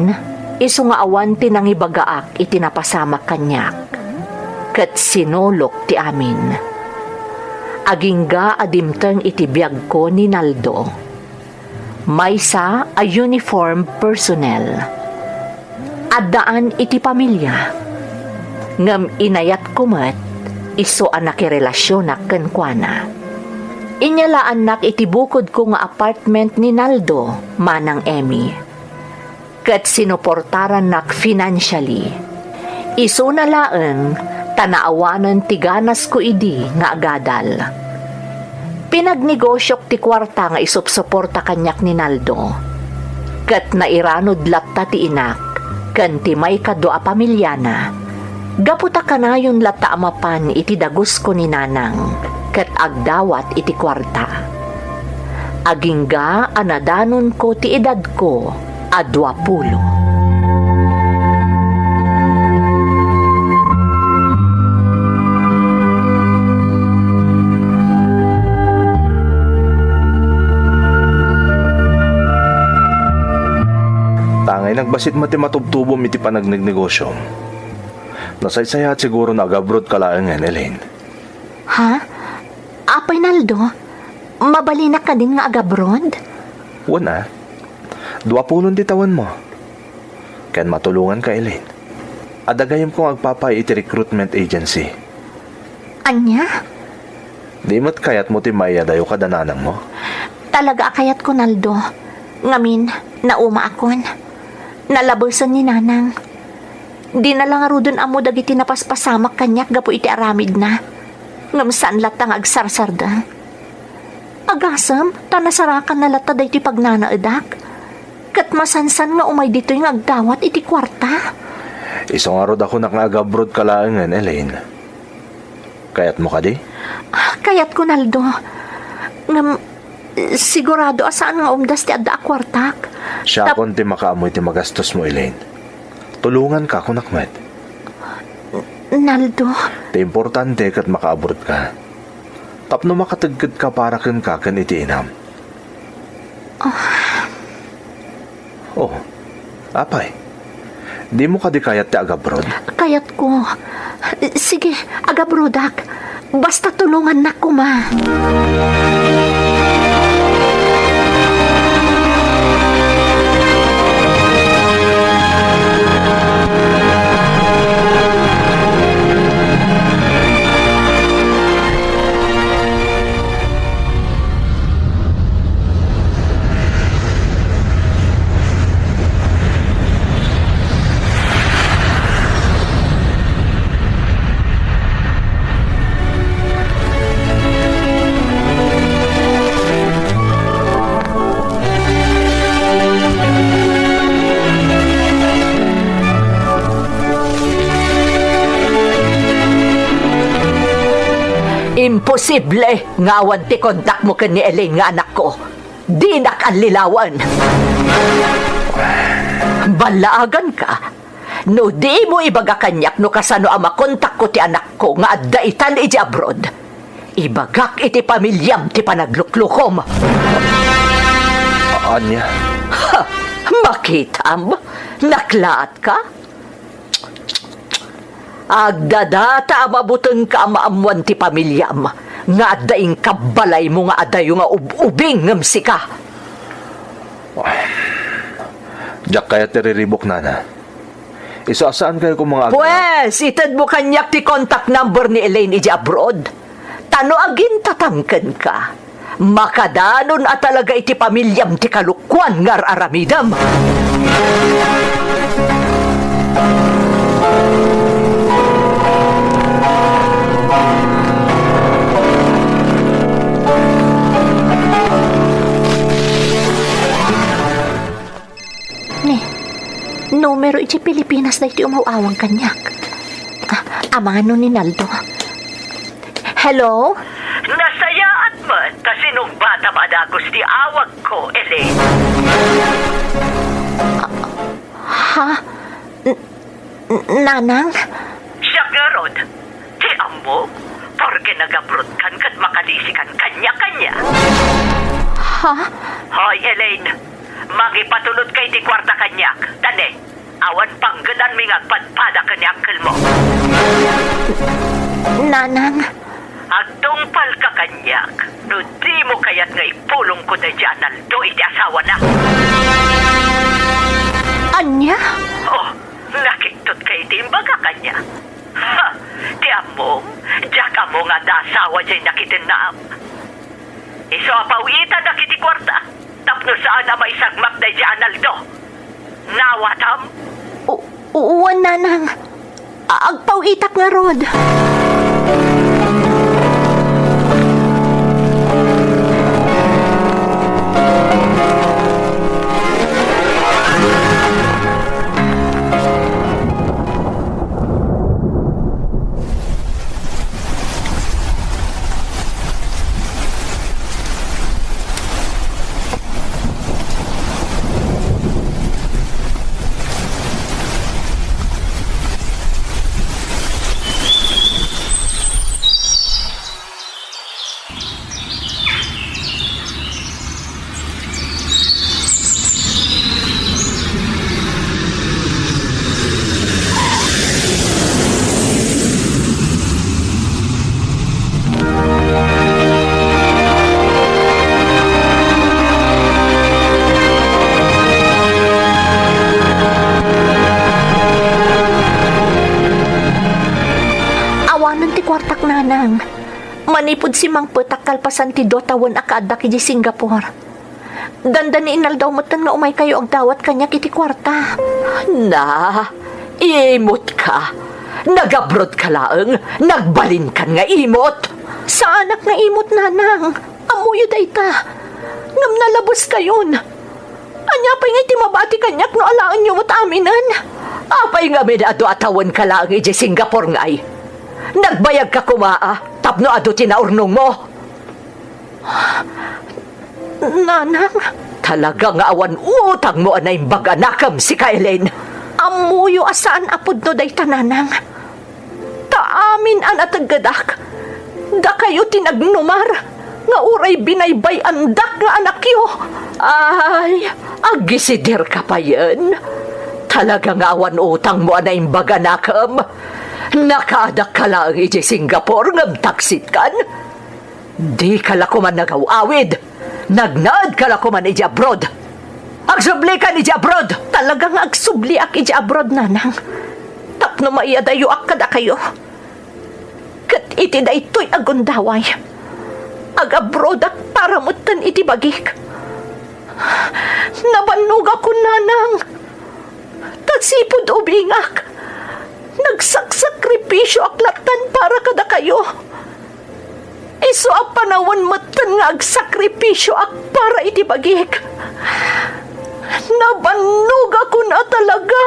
isu nga awan tinangibagaak iti napasamak kanyak, kat sinulok ti amin. Agingga adimtang iti biyag ko ni Naldo. Maysa a uniform personnel. Addaan iti pamilya. Ngam inayat kumat, iso anak relasyon na kenkwana. Inyalaan nak itibukod ko nga apartment ni Naldo, manang Emmy. Kat sinuportaran nak financially. Iso na laeng, tanaawanan tiganas ko idi nga agadal. Pinagnegosyok ti kwarta nga isupsuporta kanyak ni Naldo. Kat nairanod latta ti inak, kanti may kadwa pamilyana. Gaputa kanayon latta amapan iti dagus ko ni nanang, kat agdawat iti kwarta. Agingga anadanon ko ti edad ko, 20. Tangay nagbasit mati matubtubom iti panagnegnegosyo. Nasaysayat siguro na agabroad ka lang nga, Elaine. Ha? Apay Naldo? Mabalinak ka din nga agabroad? Wala. 20 ditawan mo. Ken matulungan ka, Elaine. Adagayam kong agpapay iti recruitment agency. Anya? Di mo't kayat mo ti maya dayo kadananang mo? Talaga akayat ko, Naldo. Ngamin, nauma akon. Nalabasan ni nanang. Di na lang arudon amo dagiti napaspasamak kanyak gapo iti aramid na. Ngam saan latang agsarsarda. Agasam, tanasarakan na lata dahi ti pagnanaadak. Kat masansan nga umay dito yung agdawat iti kwarta. Isong arod ako nakagabroad ka lang, Elaine. Kayat mo ka di? Kayat ko, Naldo. Ngam, sigurado asaan nga umdas ti adda akwartak. Siya konti makaamoy ti magastos mo, Elaine. Tulungan ka kung nakmet. Naldo. Ti importante kat makaabot ka. Tapno makatagkad ka para ken kaken iti inam. Oh, apay. Di mo ka di kayat ti agabrod? Kayat ko. Sige, agabrodak. Basta tulungan na ko, ma. Imposible nga awan ti kontak mo ken ni Elaine nga anak ko. Di nakanlilawan. Balaagan ka. No di mo ibaga kanyak no kasano ang makontak ko ti anak ko nga adda itan iti abroad. Ibagak iti pamilyam ti panagluklukom. Anya? Ha! Makitam? Naklaat ka? Agdadata mabuteng ka maamuan ti pamilyam nga daing kabalay mo nga adayo nga ubing ngamsi ka. Diyak kaya tiriribok na. Isaasaan kayo kung mga Pwes, itad mo kanyak ti contact number ni Elaine iji abroad. Tano agin tatangken ka. Makadanon at talaga iti pamilyam ti kalukwan ngar aramidam. Numero iti Pilipinas na iti umawawang kanyak. Amano ni Naldo. Hello? Nasayaat man kasi nung bata madagos ti awag ko, Elaine. Ha? Nanang? Siya garod. Ti amo, porke nagabrod kan kat makalisikan kanya-kanya. Ha? Hoy, Elaine. Magipatulot kay ti kwarta kanyak. Dane, awan panggadan mi ngagpadpada kanyakkel mo. Nanang? Agtungpal ka kanyak. No di mo kayat nga ipulong ko na dyan Naldo iti asawa na. Anya? Oh, nakiktot kay ti imbaga kanya. Ha, ti among, diyak amo nga dasawa dyan nakitinam. Iso apawita na kiti kwarta, tapno saan na may sagmak na dyan Aldo. Nawatam? Uwan, nanang. Agpawitak nga rod. Nanang, manipod si Mang Petak kalpasan ti dotawan akada kiji Singapore. Dandan ni inaldaw matan nga umay kayo ang dawat kanya kiti kwarta. Na, imot ka. Nagabrod ka laeng, nagbalin kan nga imot. Sa anak nga imot, nanang. Amuyo dayta. Ngam nalabos kayon. Anya pa'y nga timabati kanyak no alaan nyo mo't aminan. Apay nga medado atawan ka lang iji Singapore nga ay. Nagbayag ka kumaa, tapno ado tinaurnong mo. Nanang, talaga nga awan utang mo anay baga nakam si Kailin. Amuyo asaan apod no dayta, nanang. Taamin an atagadak. Da kayo tinagnumar. Nga uray binaybay andak nga anak yo. Ay, agisidir ka pa yan. Talaga nga awan utang mo anay baga nakam. Nakaadak ka lang iji Singapore ngam taksit kan. Di ka lakuman nagawawid. Nagnaad ka lakuman iji abroad. Agsubli ka iji abroad. Talagang agsubli ak iji abroad, nanang. Tapno maiyadayo ak kada kayo. Kat iti da ito'y agundaway. Ag-abroad ak para mutan iti bagik. Nabannog ako, nanang. Tagsipod ubingak. Nagsakripisyo aklatan para kada kayo. Iso ang panawan matan nga agsakripisyo ak para itibagik. Nabannog ako na talaga,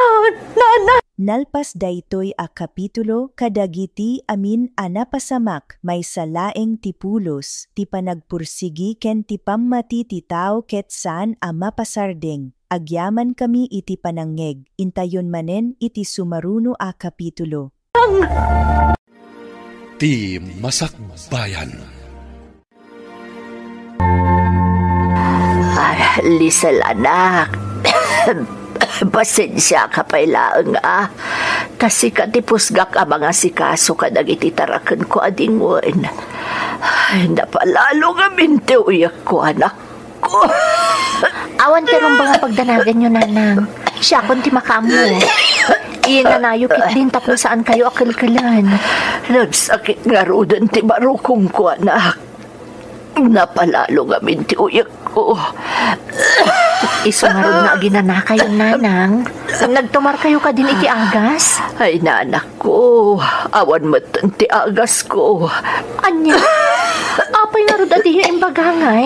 nana. Nalpas daytoy a kapitulo kadagiti amin anapasamak may salaeng tipulos ti panagpursigi ken ti pammati ti tao ket saan a mapasardeng. Agyaman kami iti panangeg, intayon manen iti sumaruno a kapitulo. Ti Masakbayan. Lisel anak. Pasensya ka pailaang kasi katipusgak ang mga sikaso kadagiti tarakan ko adingon. Ay, napalalo nga minti uyak ko, anak ko. Awan terong ba nga pagdanagan nyo, nanang? Siya kung ti makamu. Iyananayo din tapno saan kayo akilkilan. Nagsakit nga rodan ti barukong ko, anak. Napalalo nga minti uyak ko. Isumarod na ginana kayo, nanang. Nagtumar kayo ka din iti agas? Ay, nanak ko. Awan matan ti agas ko. Anya? Apay nga roda di yung imbagangay.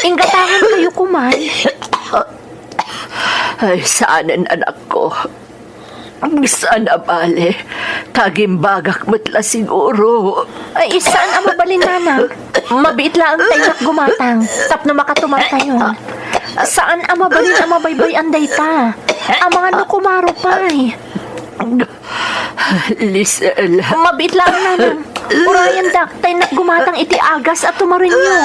Inggatangan kayo kuman. Ay, saanan anak ko. Sana bale. Tagimbagak matla siguro. Ay, saan ang mabalin, nanang? Mabiit lang tayo gumatang. Tapno makatumar kayo. Saan ang mabalin ang mabaybay ang dayta? Ang mga nukumaro pa'y. Lisel. Mabit lang, nanang. Urayan dak, tayo gumatang iti agas at tumarin nyo.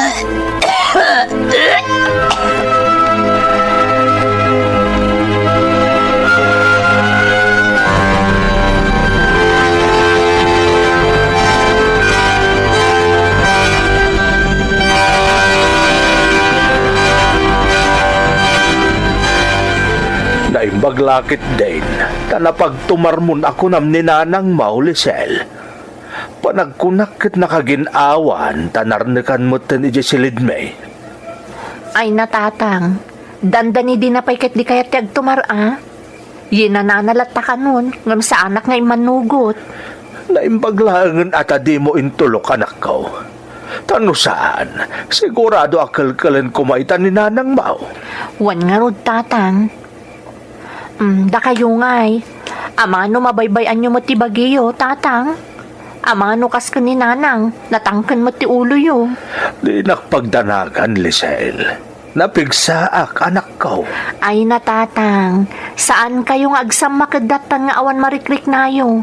Naimbag lakit din, na napagtumarmon ako nam ni Nanang Mau, Lisel. Panagkunakit nakaginawan, tanarnikan mo tan iji silid may. Ay natatang, dandani din na pa'y ket di kaya tiyag tumara. Yinananalat ta ka nun, ngam sa anak nga imanugot. Naimbaglangan at di mo intulok anak ko. Tano saan, sigurado akalkalan kumaitan ni Nanang Mau. Wan nga rod tatang. Da kayo nga'y, amano mabaybayan nyo mo ti bagiyo, tatang. Amano kas ka ni Nanang, natangkan mo ti ulo yo. Di nakpagdanagan, Lisel. Napigsaak, anak ko. Ay natatang, saan kayong agsam makadatan nga awan marikrik nayo?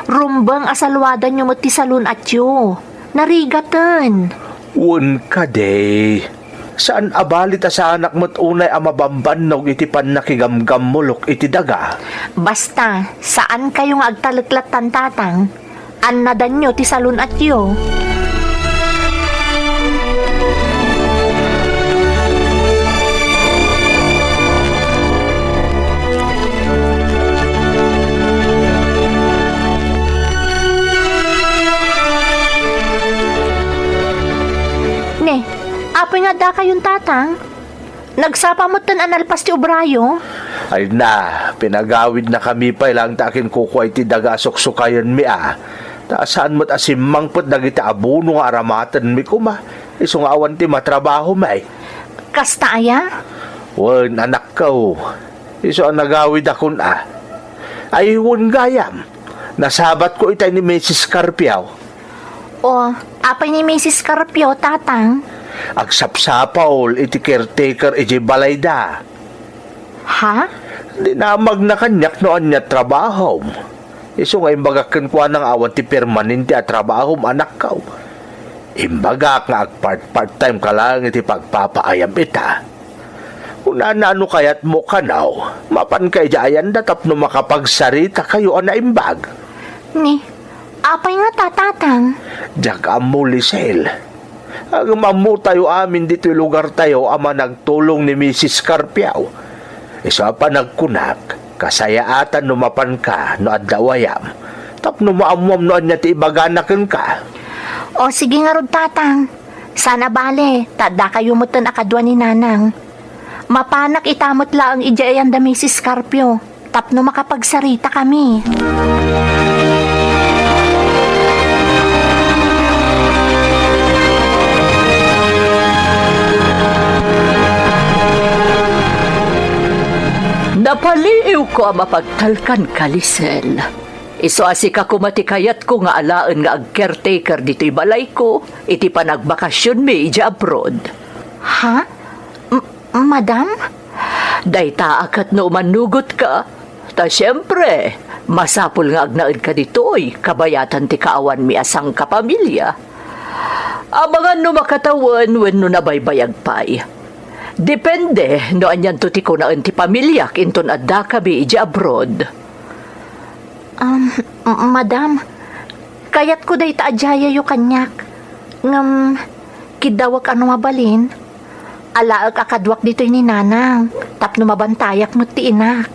Rumbang asalwadan nyo mo ti salun at yo. Narigatan. Un ka, day. Saan abalit sa anak mo't unay amabambanog iti pan nakigamgamulok iti daga? Basta, saan kayong agtaliklatan tatang? Annadan nyo ti salun at yo. Apoy nga da kayong tatang. Nagsapa mo tan analpas ti obrayo. Ay na, pinagawid na kami pa ilang takin kukuha iti daga suksukayan mi Taasaan mo't asimangpot dagiti abuno nga aramatan mi kuma. Isong awan ti matrabaho may. Kasta aya? Wan, anak ko. Iso ang nagawid akon Ay, wan gayam. Nasabat ko itay ni Mrs. Carpiao. O, apay ni Mrs. Carpio, tatang? Agsapsapaw iti caretaker iti balayda. Ha? Di namag na kanyak noon niya trabaho. Iso nga imbagakan ko ng awan ti permanente at trabaho anak ko. Imbagak nga part-time ka lang iti pagpapaayam ita. Kung ano kaya't mo kanaw, mapan kay jayan datap no makapagsarita kayo na imbag. Ni, apay nga tatatang? Diyak mo, Lisel. Ang mamu tayo amin dito'y lugar tayo ama nagtulong ni Mrs. Carpiao. Isa pa nagkunak, kasayaatan numapan ka no adawayam. Tapno maamuam no anya ti ibaganakan ka. O sige nga rod tatang. Sana bale, tada kayo mutan akadwa ni Nanang. Mapanak itamot lang ijayan da Mrs. Carpio. Tapno makapagsarita kami. Napaliw ko ang mapagtalkan ka, Lisel. Iso asika kumatikayat ko nga alaan nga ag-caretaker dito'y balay ko, iti panagbakasyon mi ija abroad. Ha? Madam? Dayta akat no manugot ka. Ta siyempre, masapul nga agnaid ka dito'y kabayatan ti kaawan mi asang kapamilya. Abangan no makatawan when no nabaybayag pa'y. Depende no anyan tuti ko na ti pamilyak inton adda kabi ija abroad. Madam, kayat ko day taadjaya yu kanyak. Ngam, kidawak ano mabalin. Alaag akadwak dito'y ni Nanang. Tapno mabantayak mo ti inak.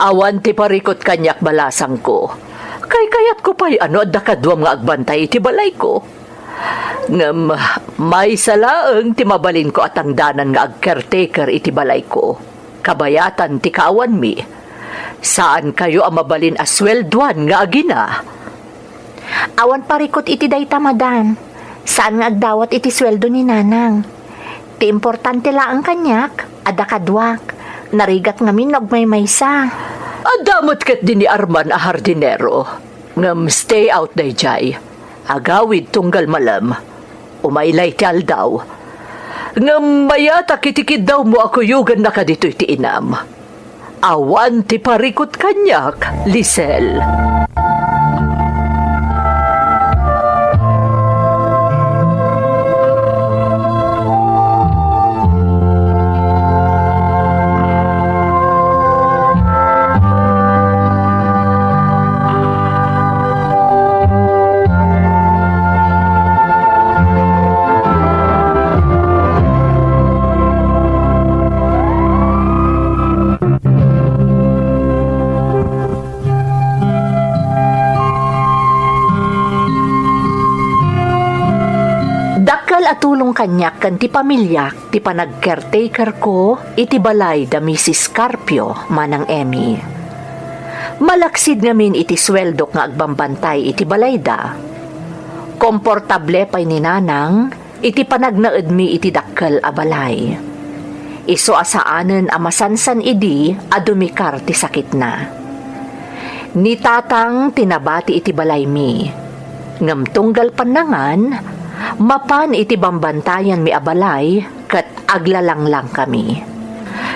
Awan ti parikot kanyak balasang ko. Kayat ko pa'y ano adda kadwam nga agbantay iti balay ko. Ngam, may salaang ti mabalin ko at ang danan nga ag-caretaker iti balay ko. Kabayatan ti kaawan mi. Saan kayo ang mabalin aswelduan nga agina? Awan parikot iti dayta, madam. Saan nga agdawat iti sweldo ni Nanang? Ti importante lang ang kanyak, ada kadwak. Narigat ngamin nagmaymaysa. Adamot ket din ni Arman a hardinero. Ngam stay out day jay. Agawid tunggal malam. Umaylay ti aldaw. Ngam mayata kitikid daw mo ako yugan na ka dito iti inam. Awan ti parikot kanyak, Lisel. Natulong kanyak kan ti pamilyak ti panag-caretaker ko iti balay da Mrs. Carpio manang Emmy. Malaksid ngamin iti sweldo nga agbambantay iti balay da. Komportable pa'y ni nanang iti panagnaed mi iti dakkel a balay. Iso asaanen a masansan idi a dumikar ti sakit na. Ni tatang tinabati iti balay mi. Ngam tunggal panangan, mapan iti bambantayan mi abalay kat aglalanglang kami.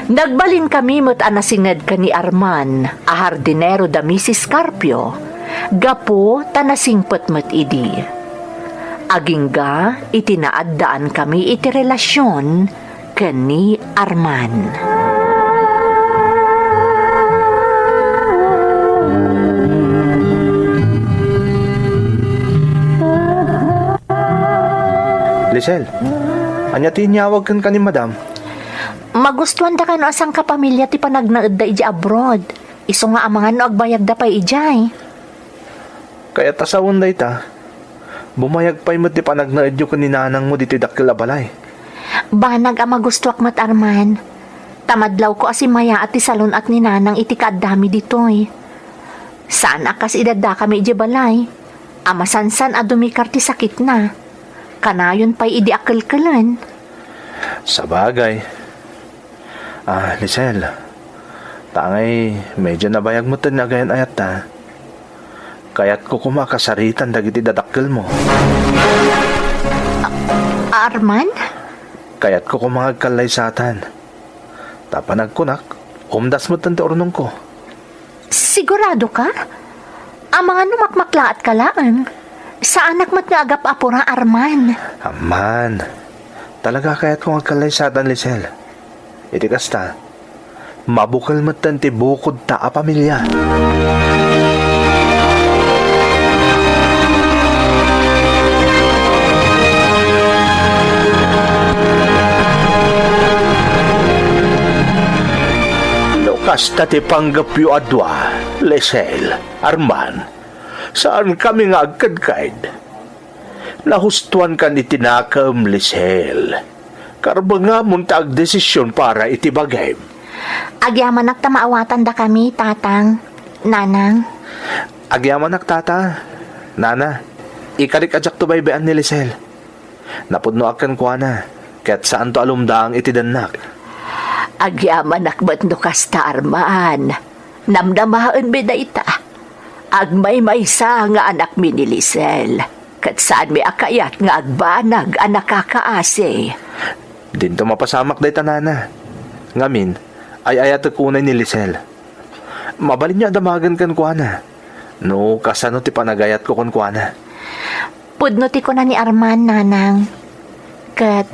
Nagbalin kami met anasinged ka ni Arman, a hardinero da Mrs. Carpio, gapo tanasingpet met idi. Agingga itinaaddaan kami iti relasyon ken ni Arman. Lisel, anya tinyawag kan ni madam? Magustuhan da ka no asang kapamilya ti panagnaed da iji abroad. Iso nga amangan no agbayag da pa'y ijay. Kaya tasawon da ita. Bumayag pa'y mo ti panagnaed yung kaninanang mo diti dakil abalay. Banag ang magustuak mat Arman. Tamadlaw ko asimaya at ti salon at ni nanang iti kaadami ditoy. Saan akas idadda kami iji balay? Amasansan a dumikar ti sakit na. Kanayon pa'y idi akalkalan. Sa bagay. Lisel, tangay medyo nabayag mo tan agayan ayat ta. Kaya't ko kumakasaritan dagiti dadakkel mo. Arman? Kaya't ko kumagkalay satan. Tapanag kunak, umdas mo tan ti ornong ko. Sigurado ka? Amangan no makmaklaat ka lang. Sa anak mat nga agap apura Arman. Aman, talaga kaya't ko magkalay satan, Lisel. Iti kasta, mabukal mo tan ti bukod ta a pamilya. Kasta ti panggapyo adwa, Lisel, Arman, saan kami nga agkadkaid? Nahustuan ka ni tinakam, Lisel. Karba nga muntag desisyon para itibagay. Agyaman nagtamaawatan da kami, tatang, nanang. Agyaman tata, nana, ikarik ajak to baybean ni Lisel. Napudno akan kuha na, kaya't saan to alumdaang itidanak. Agyaman nakbat no kasta Arman. Namdamahaan beda ita. Agmay-maysa nga anak mi ni Lisel. Kat saan mi akayat nga agbanag ang nakakaase. Dinto mapasamak day tanana. Ngamin, ay ayat kunay ni Lisel. Mabalin niya damagan kan kuana. No, kasano ti panagayat ko kon kuana. Pudno ti ko na ni Arman, nanang. Kat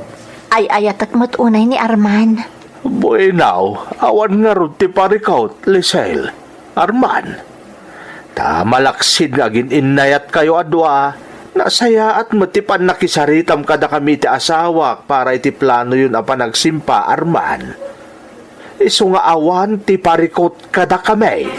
ay ayat at matunay ni Arman. Boy now, awan nga ron ti parikaut, Lisel, Arman. Malaksid nga gininayat kayo adwa, nasaya at matipan nakisaritam kada kami ti asawak para iti plano yun ang panagsimpa, Arman. Iso nga awan ti parikaut kada kami.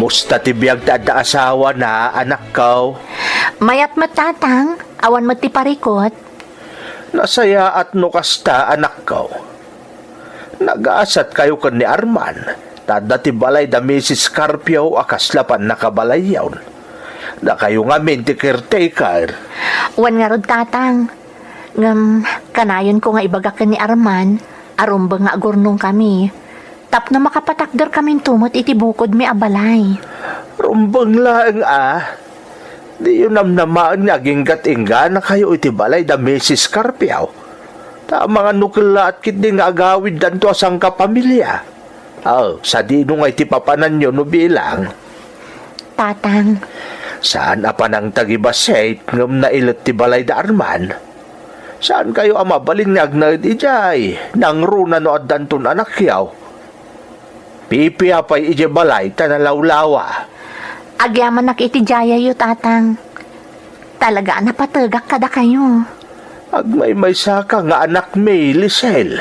Musta ti biyag da asawa na anak ko? Mayat matatang, awan mat ti parikot. Nasaya at nukasta anak ko. Nagaasat kayo kan ni Arman. Tada ti balay da Mrs. Carpio akaslapan nakabalayaw. Na kayo nga ti caretaker. Wan nga rod tatang. Ngam, kanayon ko nga ibagakan ni Arman. Arumba nga agurnong kami. Tapno makapatakder kaming tumot iti bukod mi abalay. Rumbang lang Di yun namnamaan nga ginggat-ingga na kayo iti balay da Mrs. Carpiao. Ta mga nukla at kit nga agawid danto asang kapamilya. Sa dino nga iti papanan nyo no bilang. Tatang, Saan apanang tagibaset ngam na ilot ti balay da Arman? Saan kayo amabalin nga agnaid ijay? Nang runa no at danton anak yaw. Pipiapay ije balay tanalawlawa. agyaman nak iti jaya yu, tatang. Talaga napatagak kada kayo. Agmay saka nga anak may Lisel.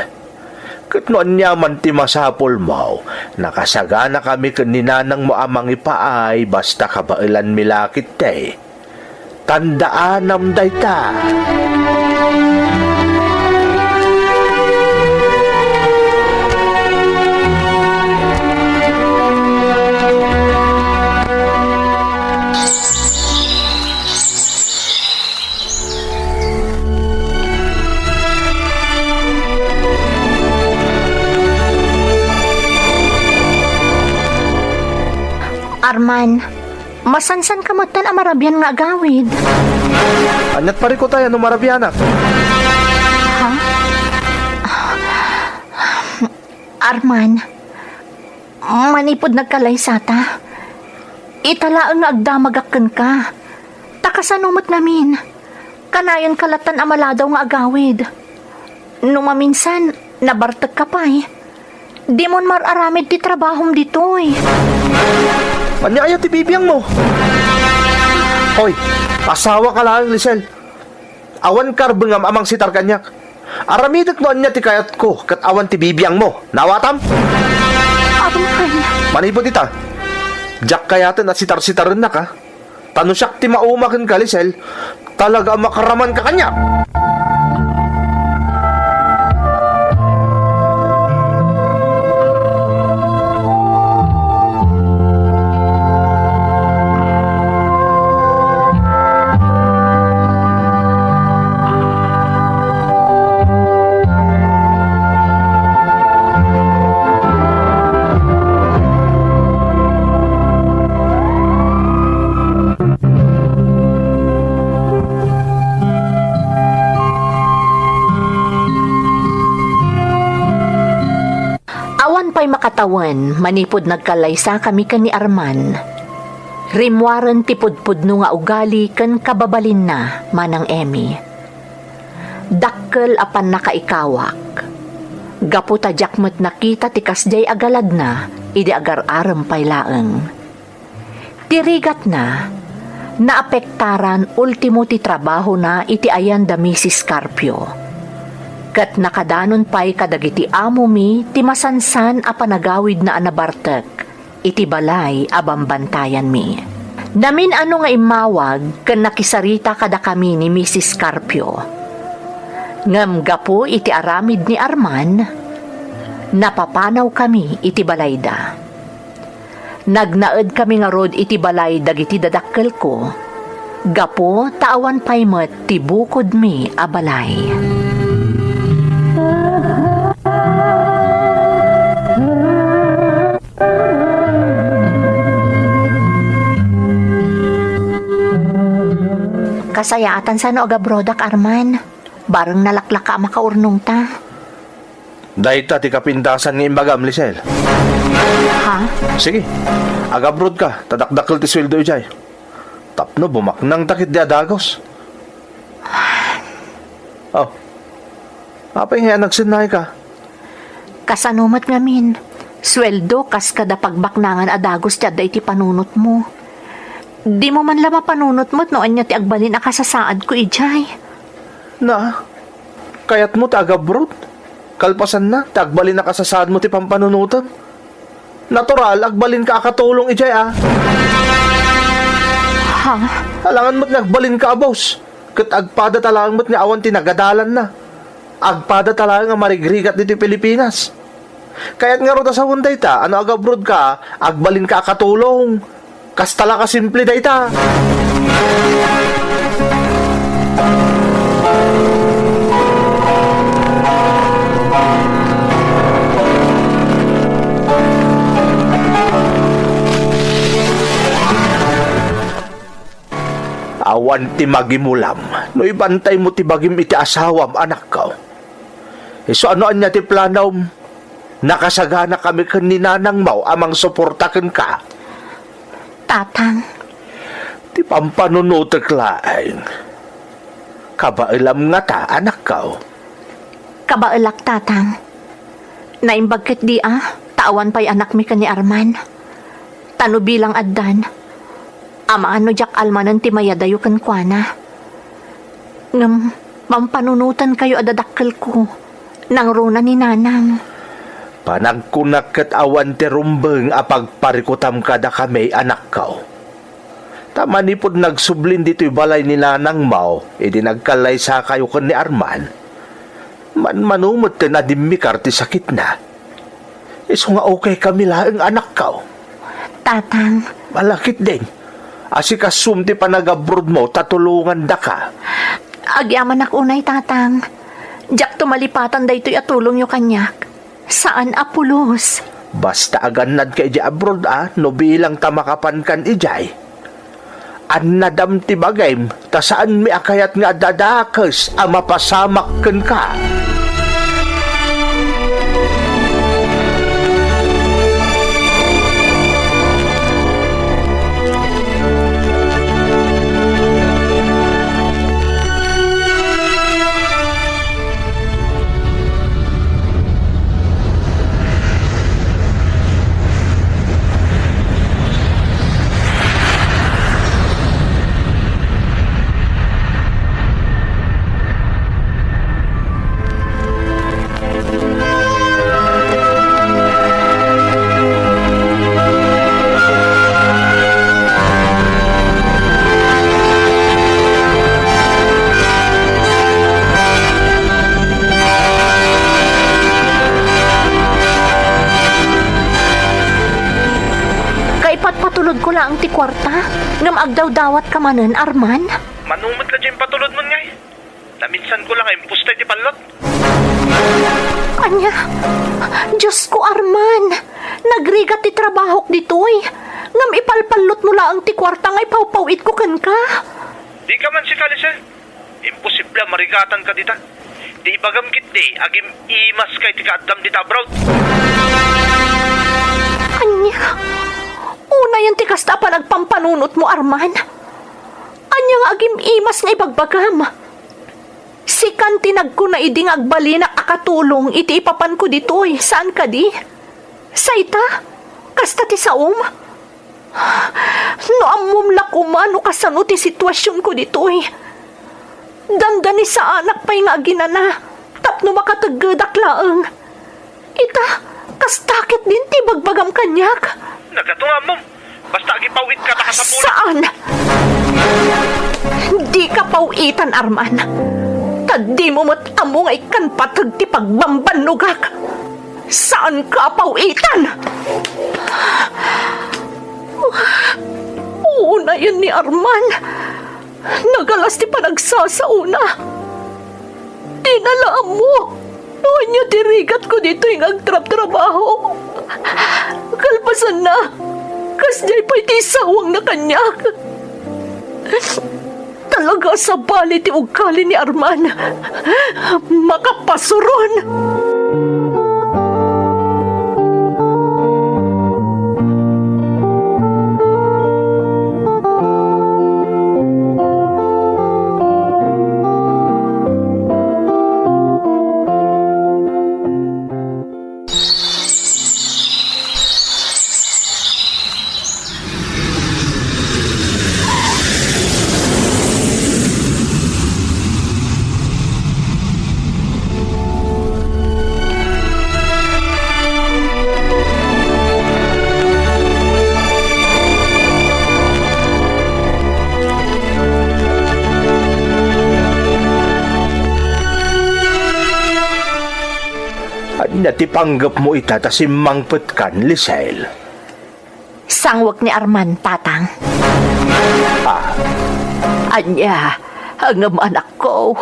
Katnoan niya man ti masapol mo, nakasagana kami kaninanang mo amang ipaay basta kabailan milakit te. Tandaan am dayta. Arman, masansan ka mo tan amarabyan nga agawid. Anyat pari ko tayo, marabianak. Arman, manipod nagkalaysata. Italaan nga agdamagakken ka. Takasanumot namin. Kanayon kalatan amaladaw nga agawid. Numaminsan, nabartag ka pa eh. Di mon mararamid ti trabahom dito eh. Anya ayaw ti bibiyang mo. Hoy, asawa ka lang, Lisel. Awan karbengam amang sitar kanyak. Aramidak no anya ti kayat ko, kat awan ti bibiyang mo. Nawatam? Abang kanya. Manipod ita. Jak kayatan at sitar-sitaran na ka. Tanusyak ti maumakin ka, Lisel. Talaga makaraman ka kanyak. Pay makatawan, manipod nagkalaysa kami kan ni Arman. Rimwaran tipudpud no nga ugali kan kababalin na manang Emmy. Dakkel apan nakaikawak. Gaputa jakmet nakita ti kasjay agalad na, idi agar aram pay laeng. Tirigat na, naapektaran ultimo ti trabaho na iti ayan da Mrs. Carpio. Kat nakadanon pa'y kadagiti amo mi, ti masansan a panagawid na anabartek, iti balay abambantayan mi. Namin ano nga imawag, kan nakisarita kada kami ni Mrs. Carpio. Ngam gapo iti aramid ni Arman, napapanaw kami iti balay da. Nagnaed kami nga rod iti balay dagiti dadakkel ko, gapo taawan pa'y met ti bukod mi a balay. Kasayaatan sa no agabrodak, Arman. Barang nalaklak ka makaurnong ta. Dahita ti kapintasan ng imbagam, Lisel. Ha? Sige, agabrod ka, tadakdakil ti sweldo ijay. Tapno, bumaknang takit di adagos. Oh, apay nga nagsinay ka? Kasanumat ngamin. Sweldo kas kada pagbaknangan adagos tiada iti panunot mo. Di mo man lama panunot mo't noon niya ti agbalin akasasaad ko ijay. Na, kayat mo ti agabrod? Kalpasan na, ti agbalin na kasasaad mo ti pampanunutan. Natural, agbalin ka akatulong ijay Ha? Alangan mo't nagbalin ka abos. Kat agpada talangan mo't nga awan ti nagadalan na. Agpada talangan nga marigrigat dito Pilipinas. Kaya't nga roda sa hunday ta, ano agabrod ka, agbalin ka akatulong. Kastala ka simple dayta. Awan ti magimulam, no ibantay mo ti bagim iti asawam, anak ka. So ano anya ti planaw? Nakasagana kami kaninanang mau amang suportaken ka. Tatang, Ti pampanunutek laeng. Kabailam nga ta, anak ka. kabaelak tatang. Naimbagket di tawan pa'y anak mi ka ni Arman. Tano bilang addan. Ama ano jak almanan ti mayadayo kan kuana. Ngam, mampanunutan kayo adadakkel ko. Nang runa ni nanang. Panagkunak ket awan ti rumbeng apagparikutam kada kami, anak ka. Tamanipod nagsublin dito'y balay ni nanang mau, edi nagkalay sa kayo kan ni Arman. Manumot na dimikar ti sakit na. Iso nga okay kami laeng anak ka. Tatang, Malakit din. Asikasum ti panagabroad mo, tatulungan da ka. agyaman ak unay tatang. Jak tumalipatan da ito'y atulong yo kanyak. Saan apulos? Basta aganad ka iji abroad no bilang tamakapan kan ijay. An nadam ti bagay, ta saan mi akayat nga dadakes ang mapasamak ken ka. Patulod ko lang ti kwarta. Ngam agdaw-dawat ka manen, Arman. Manumot ka dyan patulod mo ngay. Naminsan ko lang ay impustay ti palot. Anya, Diyos ko, Arman. Nagrigat ti trabahok ditoy. Ngam ipalpalot mo lang ti kwarta ngay pawpawit ko kan ka. Di ka man si Kalise. Imposible marigatan ka dita. Di ibagam kit di, agim imas kay ti kaadam dita abroad. Anya, una yan ti kasta pa nagpampanunot mo, Arman. Anya nga agim imas nga ibagbagam. Sikan tinag ko na iding agbalinak akatulong iti ipapan ko ditoy. Saan ka di? Sa ita? Kasta ti saom? No amumlak umano kasano ti sitwasyon ko ditoy. Dandani sa anak pa'y nga ginana. Tapno makataggadak laeng. Ita, kastakit din ti bagbagam kanyak. Nagatunga mo. Basta agipawit ka ta sa pulo. Saan? Di ka pawitan, Arman. Tadi mo mo't amo nga ikan patag ti pagbambanugak. Saan ka pawitan? Una yun ni Arman. Nagalas ti panagsasauna. Dinalaan mo. Noon niyo tirigat ko dito yung agtrap-trabaho. Kalpasan na. Kasjay pa'y ti sawang na kanyak. Talaga sa bali ti ugkali ni Arman. Makapasuron. Natipanggap mo ita tas imangpet kan, Lisel. Sangwag ni Arman, tatang. Anya, hangam anak ko.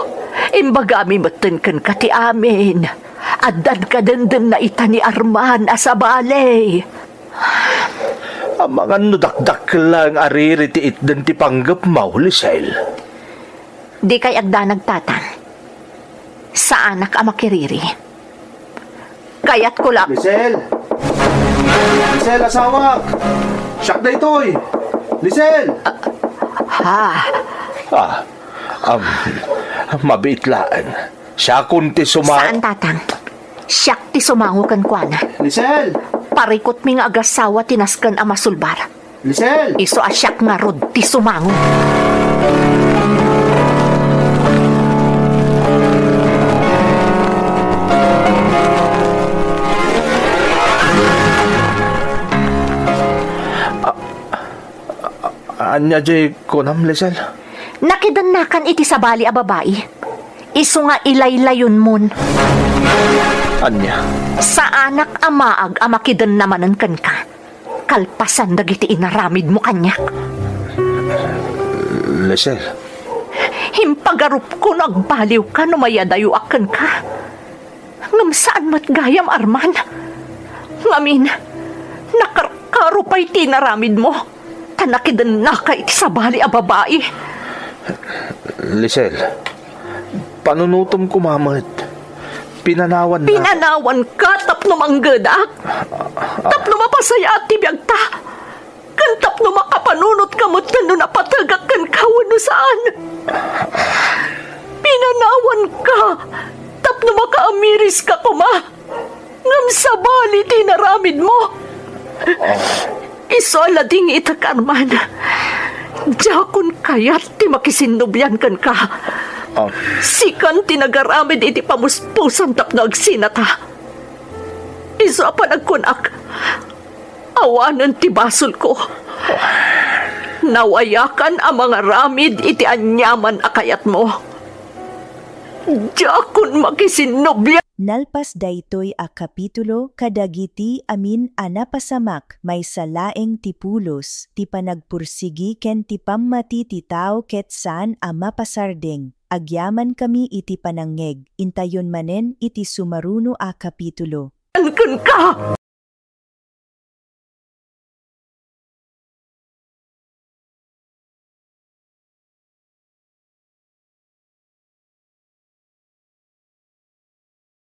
Imbagami matan kan kati amin. Adan ka dandan na ita ni Arman asabale. Ang mga nudakdak lang ariritiit din ti panggap mo, Lisel. Di kay agda nagtatan. Sa anak a makiriri. Kaya't kulak. Lisel! Lisel, asawa! Siyak na ito'y! Lisel! Mabitlaan. Siya kunti Saan tatang? Siyak ti sumango kan kuana. Lisel! Parikot mi nga agasawa tinaskan a masulbar. Lisel! Iso asyak nga rod ti sumango. Anya jay kunam, Lisel? Nakidanakan iti sabali a babae. Iso nga ilaylayon mon. Anya? Sa anak amaag amakidan namanan kan ka. Kalpasan dagiti inaramid mo kanyak. Lisel? Himpagarup ko nagbaliw ka no mayadayo akan ka. Ngam saan matgayam Arman? Ngamin, nakarkarupay tinaramid mo. Tanakidan na ka iti sabali a babae. Lisel, panunutom ko mamad. Pinanawan na. Pinanawan ka tapno manggadak. Tapno mapasaya at tibiyag ta. Kan tapno makapanunot kamot na napatagak kan kawan no saan. Pinanawan ka. Tapno makaamiris ka kuma. Ngam sabali tinaramid mo. Isola ding itak Arman. Jakon kayat ti makisinubyan kan ka. Sikan tinagaramid iti pamuspusan tapno agsinata. Iso pa nagkunak. Awanan ti basol ko. Nawayakan ang mga ramid iti anyaman akayat mo. Jakon makisinubyan. Nalpas daytoy a kapitulo kadagiti amin a napasamak may salaeng tipulos ti panagpursigi ken ti pammati ti tao ket saan a mapasardeng. Agyaman kami iti panangeg, intayon manen iti sumaruno a kapitulo. Kan ka!